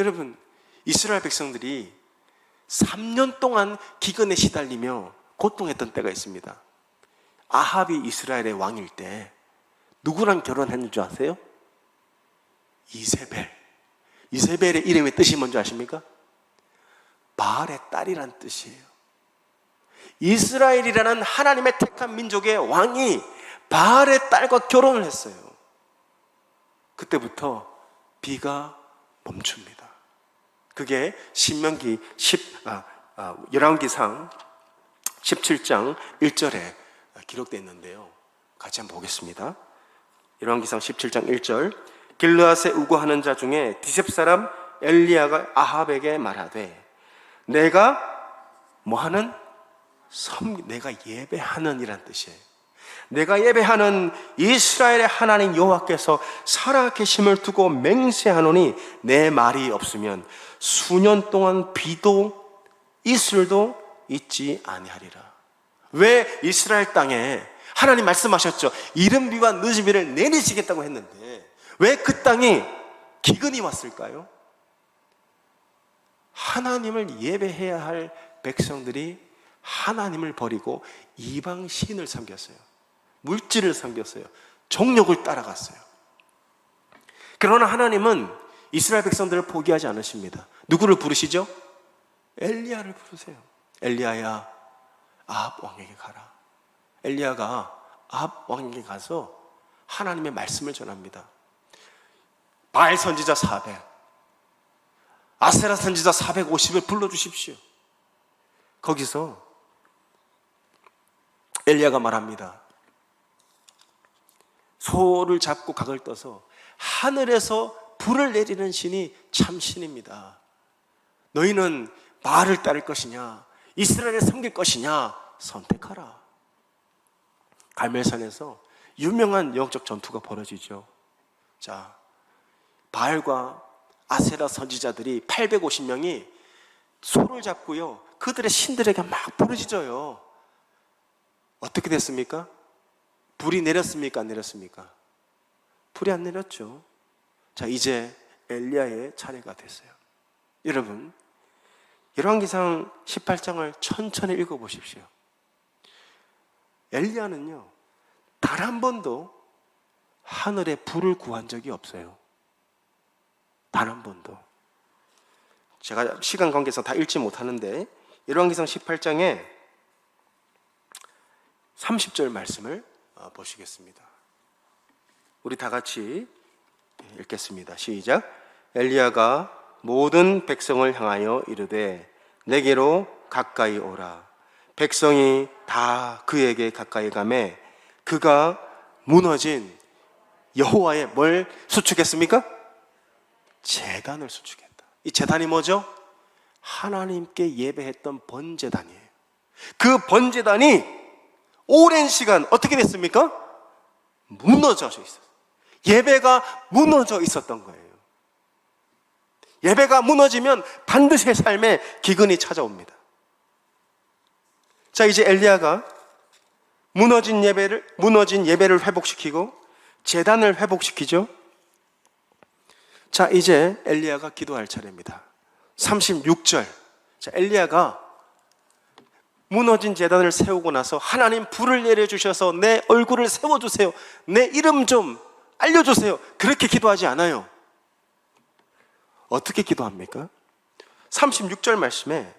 여러분, 이스라엘 백성들이 3년 동안 기근에 시달리며 고통했던 때가 있습니다. 아합이 이스라엘의 왕일 때 누구랑 결혼했는 줄 아세요? 이세벨. 이세벨의 이름의 뜻이 뭔지 아십니까? 바알의 딸이란 뜻이에요. 이스라엘이라는 하나님의 택한 민족의 왕이 바알의 딸과 결혼을 했어요. 그때부터 비가 멈춥니다. 그게 열왕기상 17장 1절에 기록되어 있는데요, 같이 한번 보겠습니다. 열왕기상 17장 1절. 길르앗에 우거하는 자 중에 디셉 사람 엘리야가 아합에게 말하되, 내가 뭐하는? 내가 예배하는 이란 뜻이에요. 내가 예배하는 이스라엘의 하나님 여호와께서 살아계심을 두고 맹세하노니 내 말이 없으면 수년 동안 비도 이슬도 있지 아니하리라. 왜 이스라엘 땅에 하나님 말씀하셨죠? 이른 비와 늦은 비를 내리시겠다고 했는데 왜 그 땅에 기근이 왔을까요? 하나님을 예배해야 할 백성들이 하나님을 버리고 이방 신을 섬겼어요. 물질을 섬겼어요. 정욕을 따라갔어요. 그러나 하나님은 이스라엘 백성들을 포기하지 않으십니다. 누구를 부르시죠? 엘리야를 부르세요. 엘리야야, 아합 왕에게 가라. 엘리야가 아합 왕에게 가서 하나님의 말씀을 전합니다. 바알 선지자 400, 아세라 선지자 450을 불러주십시오. 거기서 엘리야가 말합니다. 소를 잡고 각을 떠서 하늘에서 불을 내리는 신이 참 신입니다. 너희는 바알을 따를 것이냐, 이스라엘을 섬길 것이냐, 선택하라. 갈멜산에서 유명한 영적 전투가 벌어지죠. 자, 바알과 아세라 선지자들이 850명이 소를 잡고요, 그들의 신들에게 막 부르짖어요. 어떻게 됐습니까? 불이 내렸습니까? 안 내렸습니까? 불이 안 내렸죠. 자, 이제 엘리야의 차례가 됐어요. 여러분, 열왕기상 18장을 천천히 읽어보십시오. 엘리야는요, 단 한 번도 하늘에 불을 구한 적이 없어요. 단 한 번도. 제가 시간 관계상 다 읽지 못하는데 열왕기상 18장에 30절 말씀을 보시겠습니다. 우리 다 같이 읽겠습니다. 시작. 엘리야가 모든 백성을 향하여 이르되 내게로 가까이 오라. 백성이 다 그에게 가까이 가매 그가 무너진 여호와의 뭘 수축했습니까? 제단을 수축했다. 이 제단이 뭐죠? 하나님께 예배했던 번제단이에요. 그 번제단이 오랜 시간 어떻게 됐습니까? 무너져 있었어요. 예배가 무너져 있었던 거예요. 예배가 무너지면 반드시 삶에 기근이 찾아옵니다. 자, 이제 엘리야가 무너진 예배를 회복시키고 제단을 회복시키죠. 자, 이제 엘리야가 기도할 차례입니다. 36절. 자, 엘리야가 무너진 제단을 세우고 나서 하나님 불을 내려주셔서 내 얼굴을 세워주세요. 내 이름 좀 알려주세요. 그렇게 기도하지 않아요. 어떻게 기도합니까? 36절 말씀에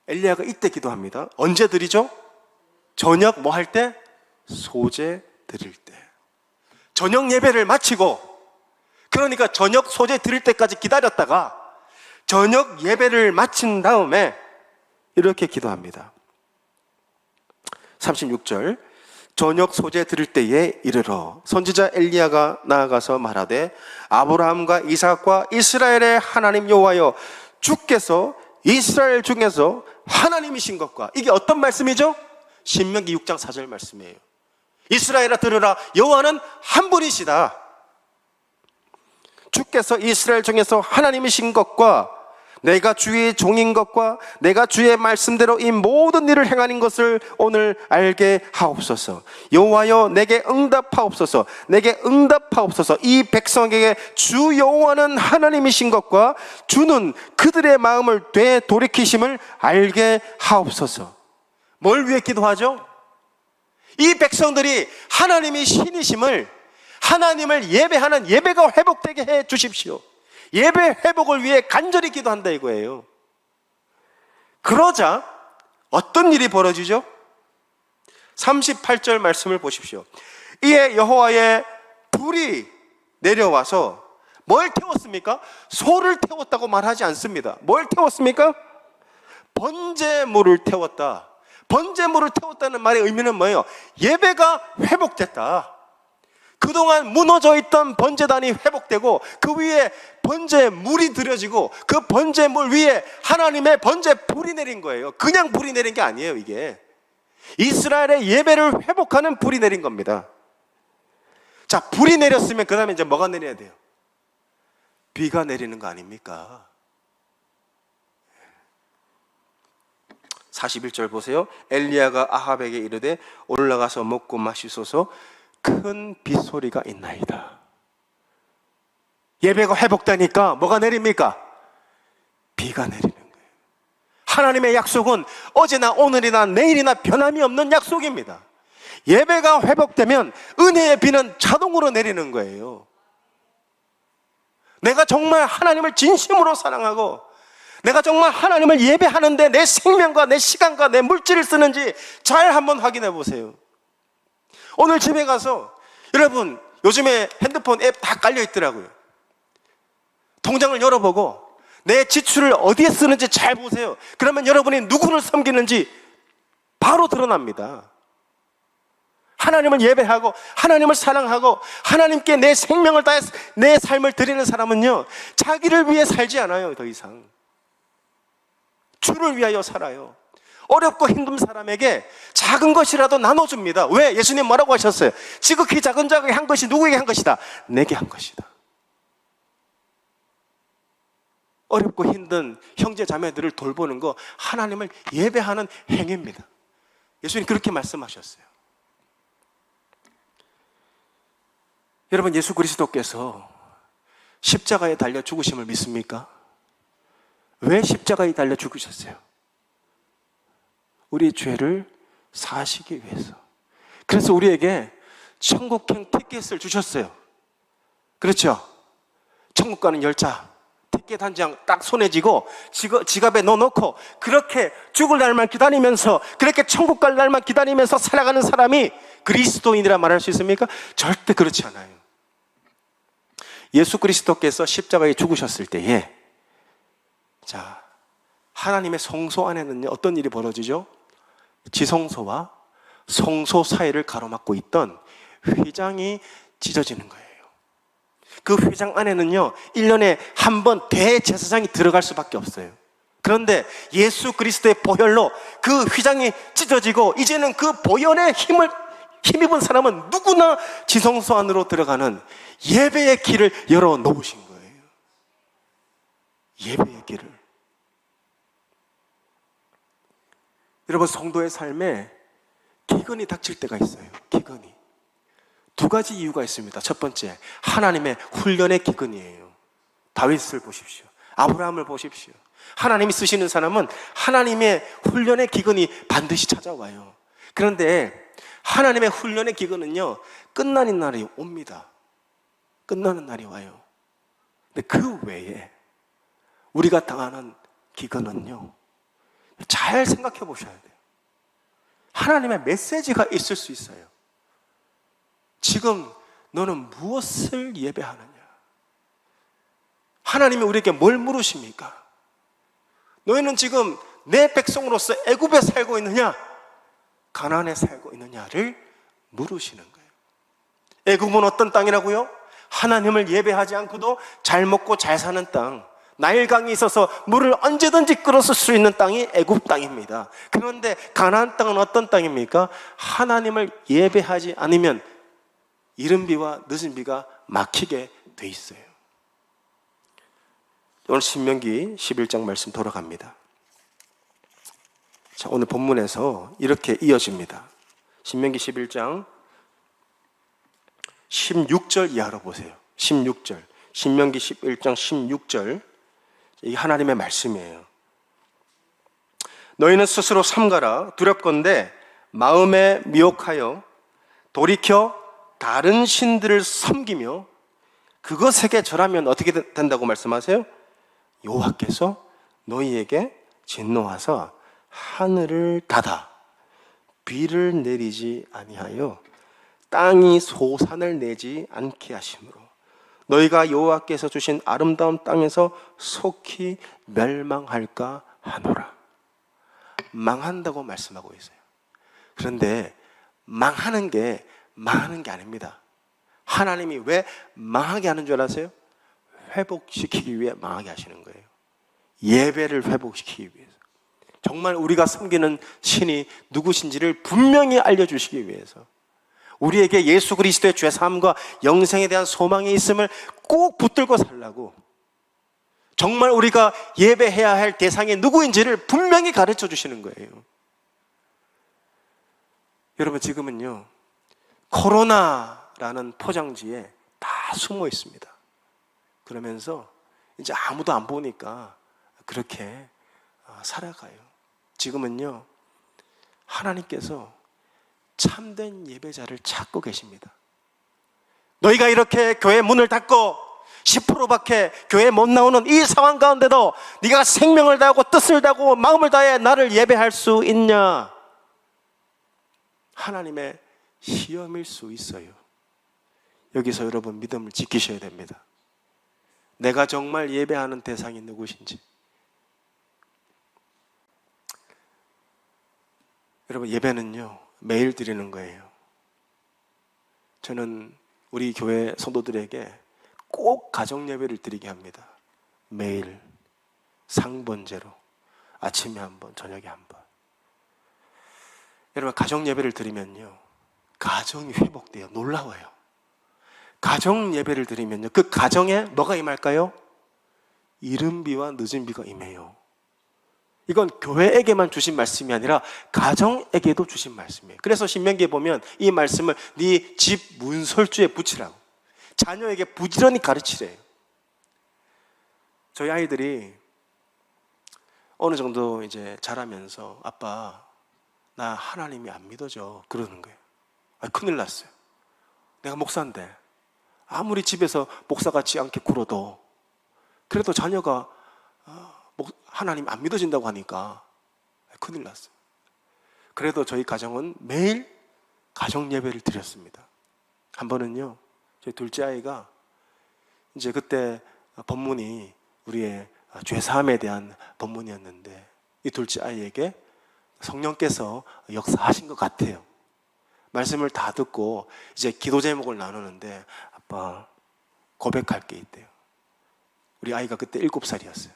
엘리야가 이때 기도합니다. 언제 드리죠? 저녁 뭐 할 때? 소제 드릴 때. 저녁 예배를 마치고, 그러니까 저녁 소제 드릴 때까지 기다렸다가 저녁 예배를 마친 다음에 이렇게 기도합니다. 36절. 저녁 소재 드릴 때에 이르러 선지자 엘리야가 나아가서 말하되 아브라함과 이삭과 이스라엘의 하나님 여호와여 주께서 이스라엘 중에서 하나님이신 것과, 이게 어떤 말씀이죠? 신명기 6장 4절 말씀이에요. 이스라엘아 들으라, 여호와는 한 분이시다. 주께서 이스라엘 중에서 하나님이신 것과 내가 주의 종인 것과 내가 주의 말씀대로 이 모든 일을 행하는 것을 오늘 알게 하옵소서. 여호와여 내게 응답하옵소서. 내게 응답하옵소서. 이 백성에게 주 여호와는 하나님이신 것과 주는 그들의 마음을 되돌이키심을 알게 하옵소서. 뭘 위해 기도하죠? 이 백성들이 하나님이 신이심을, 하나님을 예배하는 예배가 회복되게 해 주십시오. 예배 회복을 위해 간절히 기도한다 이거예요. 그러자 어떤 일이 벌어지죠? 38절 말씀을 보십시오. 이에 여호와의 불이 내려와서 뭘 태웠습니까? 소를 태웠다고 말하지 않습니다. 뭘 태웠습니까? 번제물을 태웠다. 번제물을 태웠다는 말의 의미는 뭐예요? 예배가 회복됐다. 그동안 무너져 있던 번제단이 회복되고 그 위에 번제물이 드려지고 그 번제물 위에 하나님의 번제 불이 내린 거예요. 그냥 불이 내린 게 아니에요. 이게 이스라엘의 예배를 회복하는 불이 내린 겁니다. 자, 불이 내렸으면 그 다음에 이제 뭐가 내려야 돼요? 비가 내리는 거 아닙니까? 41절 보세요. 엘리야가 아합에게 이르되 올라가서 먹고 마시소서. 큰 빗소리가 있나이다. 예배가 회복되니까 뭐가 내립니까? 비가 내리는 거예요. 하나님의 약속은 어제나 오늘이나 내일이나 변함이 없는 약속입니다. 예배가 회복되면 은혜의 비는 자동으로 내리는 거예요. 내가 정말 하나님을 진심으로 사랑하고 내가 정말 하나님을 예배하는데 내 생명과 내 시간과 내 물질을 쓰는지 잘 한번 확인해 보세요. 오늘 집에 가서 여러분 요즘에 핸드폰 앱 다 깔려 있더라고요. 통장을 열어보고 내 지출을 어디에 쓰는지 잘 보세요. 그러면 여러분이 누구를 섬기는지 바로 드러납니다. 하나님을 예배하고 하나님을 사랑하고 하나님께 내 생명을 다해서 내 삶을 드리는 사람은요, 자기를 위해 살지 않아요. 더 이상 주를 위하여 살아요. 어렵고 힘든 사람에게 작은 것이라도 나눠줍니다. 왜? 예수님 뭐라고 하셨어요? 지극히 작은 자에게 한 것이 누구에게 한 것이다? 내게 한 것이다. 어렵고 힘든 형제 자매들을 돌보는 거 하나님을 예배하는 행위입니다. 예수님 그렇게 말씀하셨어요. 여러분, 예수 그리스도께서 십자가에 달려 죽으심을 믿습니까? 왜 십자가에 달려 죽으셨어요? 우리 죄를 사하시기 위해서. 그래서 우리에게 천국행 티켓을 주셨어요. 그렇죠? 천국 가는 열차 티켓 한 장 딱 손에 쥐고 지갑에 넣어놓고 그렇게 죽을 날만 기다리면서, 그렇게 천국 갈 날만 기다리면서 살아가는 사람이 그리스도인이라 말할 수 있습니까? 절대 그렇지 않아요. 예수 그리스도께서 십자가에 죽으셨을 때에, 자, 하나님의 성소 안에는 어떤 일이 벌어지죠? 지성소와 성소 사이를 가로막고 있던 휘장이 찢어지는 거예요. 그 휘장 안에는요, 1년에 한 번 대제사장이 들어갈 수밖에 없어요. 그런데 예수 그리스도의 보혈로 그 휘장이 찢어지고 이제는 그 보혈의 힘입은 사람은 누구나 지성소 안으로 들어가는 예배의 길을 열어 놓으신 거예요. 예배의 길을. 여러분, 성도의 삶에 기근이 닥칠 때가 있어요. 기근이. 두 가지 이유가 있습니다. 첫 번째, 하나님의 훈련의 기근이에요. 다윗을 보십시오. 아브라함을 보십시오. 하나님이 쓰시는 사람은 하나님의 훈련의 기근이 반드시 찾아와요. 그런데 하나님의 훈련의 기근은요, 끝나는 날이 옵니다. 끝나는 날이 와요. 근데 그 외에 우리가 당하는 기근은요, 잘 생각해 보셔야 돼요. 하나님의 메시지가 있을 수 있어요. 지금 너는 무엇을 예배하느냐? 하나님이 우리에게 뭘 물으십니까? 너희는 지금 내 백성으로서 애굽에 살고 있느냐? 가나안에 살고 있느냐를 물으시는 거예요. 애굽은 어떤 땅이라고요? 하나님을 예배하지 않고도 잘 먹고 잘 사는 땅, 나일강이 있어서 물을 언제든지 끌어쓸 수 있는 땅이 애굽 땅입니다. 그런데 가나안 땅은 어떤 땅입니까? 하나님을 예배하지 않으면 이른 비와 늦은 비가 막히게 돼 있어요. 오늘 신명기 11장 말씀 돌아갑니다. 자, 오늘 본문에서 이렇게 이어집니다. 신명기 11장 16절 이하로 보세요. 16절. 신명기 11장 16절. 이게 하나님의 말씀이에요. 너희는 스스로 삼가라. 두렵건대 마음에 미혹하여 돌이켜 다른 신들을 섬기며 그것에게 절하면 어떻게 된다고 말씀하세요? 여호와께서 너희에게 진노하사 하늘을 닫아 비를 내리지 아니하여 땅이 소산을 내지 않게 하심으로 너희가 여호와께서 주신 아름다운 땅에서 속히 멸망할까 하노라. 망한다고 말씀하고 있어요. 그런데 망하는 게 아닙니다. 하나님이 왜 망하게 하는 줄 아세요? 회복시키기 위해 망하게 하시는 거예요. 예배를 회복시키기 위해서. 정말 우리가 섬기는 신이 누구신지를 분명히 알려주시기 위해서, 우리에게 예수 그리스도의 죄사함과 영생에 대한 소망이 있음을 꼭 붙들고 살라고, 정말 우리가 예배해야 할 대상이 누구인지를 분명히 가르쳐 주시는 거예요. 여러분, 지금은요 코로나라는 포장지에 다 숨어 있습니다. 그러면서 이제 아무도 안 보니까 그렇게 살아가요. 지금은요 하나님께서 참된 예배자를 찾고 계십니다. 너희가 이렇게 교회 문을 닫고 10%밖에 교회 못 나오는 이 상황 가운데도 네가 생명을 다하고 뜻을 다하고 마음을 다해 나를 예배할 수 있냐? 하나님의 시험일 수 있어요. 여기서 여러분 믿음을 지키셔야 됩니다. 내가 정말 예배하는 대상이 누구신지. 여러분, 예배는요 매일 드리는 거예요. 저는 우리 교회 성도들에게 꼭 가정 예배를 드리게 합니다. 매일 상번제로 아침에 한 번, 저녁에 한 번. 여러분, 가정 예배를 드리면요 가정이 회복돼요. 놀라워요. 가정 예배를 드리면요 그 가정에 뭐가 임할까요? 이른 비와 늦은 비가 임해요. 이건 교회에게만 주신 말씀이 아니라 가정에게도 주신 말씀이에요. 그래서 신명기에 보면 이 말씀을 네 집 문설주에 붙이라고, 자녀에게 부지런히 가르치래요. 저희 아이들이 어느 정도 이제 자라면서 아빠, 나 하나님이 안 믿어져 그러는 거예요. 큰일 났어요. 내가 목사인데 아무리 집에서 목사같이 않게 굴어도 그래도 자녀가 하나님 안 믿어진다고 하니까 큰일 났어요. 그래도 저희 가정은 매일 가정 예배를 드렸습니다. 한 번은요 저희 둘째 아이가 이제 그때 본문이 우리의 죄사함에 대한 본문이었는데 이 둘째 아이에게 성령께서 역사하신 것 같아요. 말씀을 다 듣고 이제 기도 제목을 나누는데 아빠 고백할 게 있대요. 우리 아이가 그때 7살이었어요.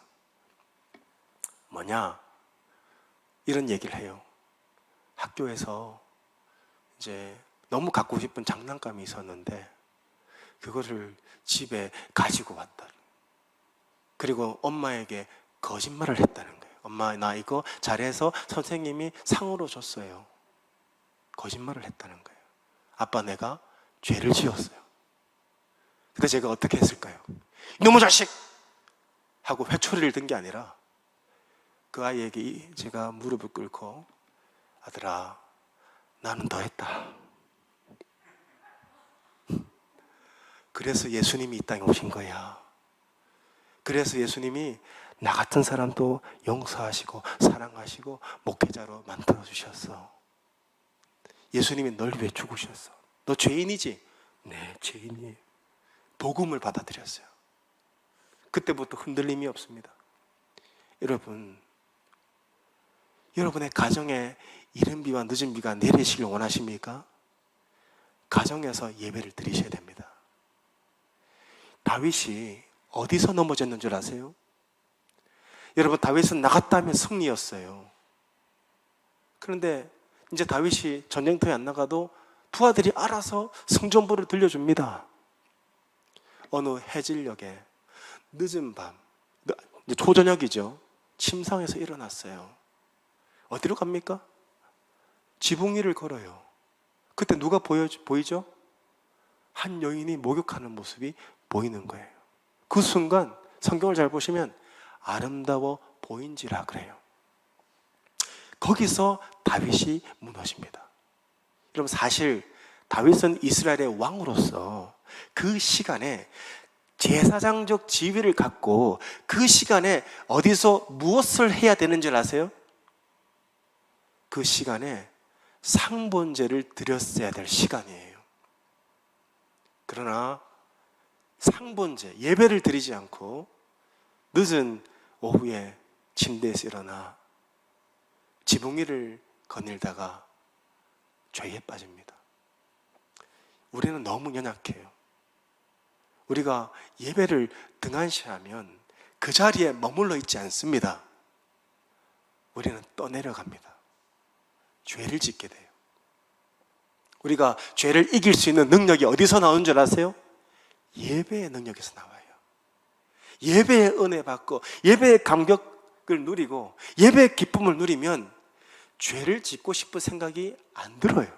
뭐냐? 이런 얘기를 해요. 학교에서 이제 너무 갖고 싶은 장난감이 있었는데 그거를 집에 가지고 왔다. 그리고 엄마에게 거짓말을 했다는 거예요. 엄마, 나 이거 잘해서 선생님이 상으로 줬어요. 거짓말을 했다는 거예요. 아빠, 내가 죄를 지었어요. 근데 제가 어떻게 했을까요? 이놈의 자식! 하고 회초리를 든 게 아니라 그 아이에게 제가 무릎을 꿇고 아들아, 나는 더 했다. 그래서 예수님이 이 땅에 오신 거야. 그래서 예수님이 나 같은 사람도 용서하시고 사랑하시고 목회자로 만들어주셨어. 예수님이 널 위해 죽으셨어. 너 죄인이지? 네, 죄인이에요. 복음을 받아들였어요. 그때부터 흔들림이 없습니다. 여러분, 여러분의 가정에 이른 비와 늦은 비가 내리시길 원하십니까? 가정에서 예배를 드리셔야 됩니다. 다윗이 어디서 넘어졌는 줄 아세요? 여러분, 다윗은 나갔다 하면 승리였어요. 그런데 이제 다윗이 전쟁터에 안 나가도 부하들이 알아서 성전부를 들려줍니다. 어느 해질녘에 늦은 밤, 이제 초저녁이죠. 침상에서 일어났어요. 어디로 갑니까? 지붕 위를 걸어요. 그때 누가 보이죠? 한 여인이 목욕하는 모습이 보이는 거예요. 그 순간 성경을 잘 보시면 아름다워 보인지라 그래요. 거기서 다윗이 무너집니다. 여러분, 사실 다윗은 이스라엘의 왕으로서 그 시간에 제사장적 지위를 갖고 그 시간에 어디서 무엇을 해야 되는 줄 아세요? 그 시간에 상번제를 드렸어야 될 시간이에요. 그러나 상번제, 예배를 드리지 않고 늦은 오후에 침대에서 일어나 지붕 위를 거닐다가 죄에 빠집니다. 우리는 너무 연약해요. 우리가 예배를 등한시하면 그 자리에 머물러 있지 않습니다. 우리는 떠내려갑니다. 죄를 짓게 돼요. 우리가 죄를 이길 수 있는 능력이 어디서 나오는 줄 아세요? 예배의 능력에서 나와요. 예배의 은혜 받고 예배의 감격을 누리고 예배의 기쁨을 누리면 죄를 짓고 싶은 생각이 안 들어요.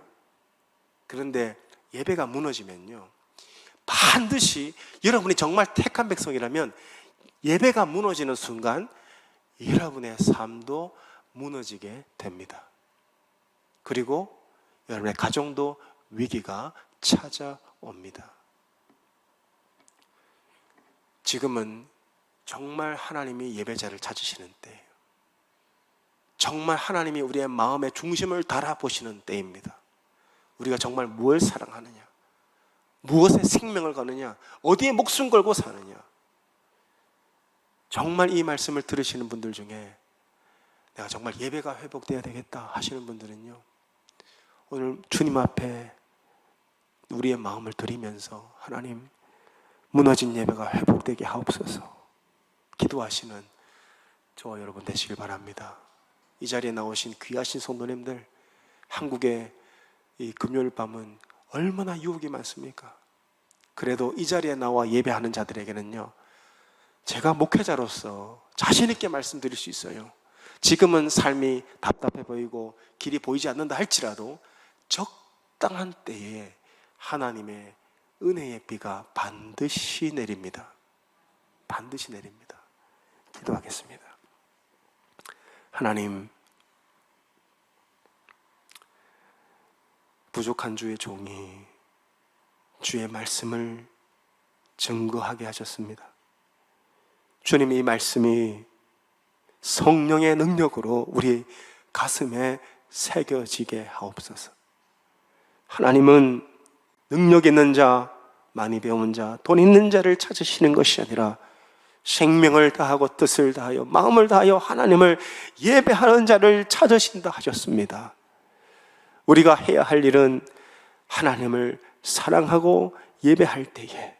그런데 예배가 무너지면요, 반드시 여러분이 정말 택한 백성이라면 예배가 무너지는 순간 여러분의 삶도 무너지게 됩니다. 그리고 여러분의 가정도 위기가 찾아옵니다. 지금은 정말 하나님이 예배자를 찾으시는 때예요. 정말 하나님이 우리의 마음의 중심을 달아보시는 때입니다. 우리가 정말 무엇을 사랑하느냐, 무엇에 생명을 거느냐, 어디에 목숨 걸고 사느냐. 정말 이 말씀을 들으시는 분들 중에 내가 정말 예배가 회복돼야 되겠다 하시는 분들은요, 오늘 주님 앞에 우리의 마음을 드리면서 하나님, 무너진 예배가 회복되게 하옵소서 기도하시는 저와 여러분 되시길 바랍니다. 이 자리에 나오신 귀하신 성도님들, 한국의 이 금요일 밤은 얼마나 유혹이 많습니까? 그래도 이 자리에 나와 예배하는 자들에게는요, 제가 목회자로서 자신 있게 말씀드릴 수 있어요. 지금은 삶이 답답해 보이고 길이 보이지 않는다 할지라도 적당한 때에 하나님의 은혜의 비가 반드시 내립니다. 반드시 내립니다. 기도하겠습니다. 하나님, 부족한 주의 종이 주의 말씀을 증거하게 하셨습니다. 주님, 이 말씀이 성령의 능력으로 우리 가슴에 새겨지게 하옵소서. 하나님은 능력 있는 자, 많이 배운 자, 돈 있는 자를 찾으시는 것이 아니라 생명을 다하고 뜻을 다하여 마음을 다하여 하나님을 예배하는 자를 찾으신다 하셨습니다. 우리가 해야 할 일은 하나님을 사랑하고 예배할 때에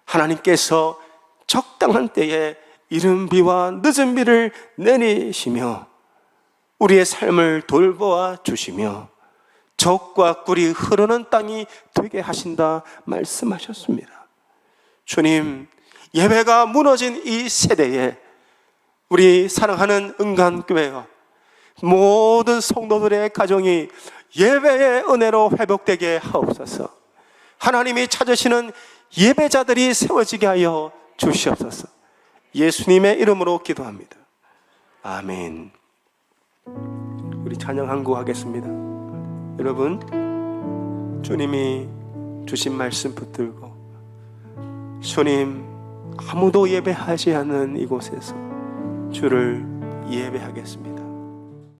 하나님께서 적당한 때에 이른 비와 늦은 비를 내리시며 우리의 삶을 돌보아 주시며 적과 꿀이 흐르는 땅이 되게 하신다 말씀하셨습니다. 주님, 예배가 무너진 이 세대에 우리 사랑하는 은간교회와 모든 성도들의 가정이 예배의 은혜로 회복되게 하옵소서. 하나님이 찾으시는 예배자들이 세워지게 하여 주시옵소서. 예수님의 이름으로 기도합니다. 아멘. 우리 찬양 한 곡 하겠습니다. 여러분, 주님이 주신 말씀 붙들고 주님, 아무도 예배하지 않는 이곳에서 주를 예배하겠습니다.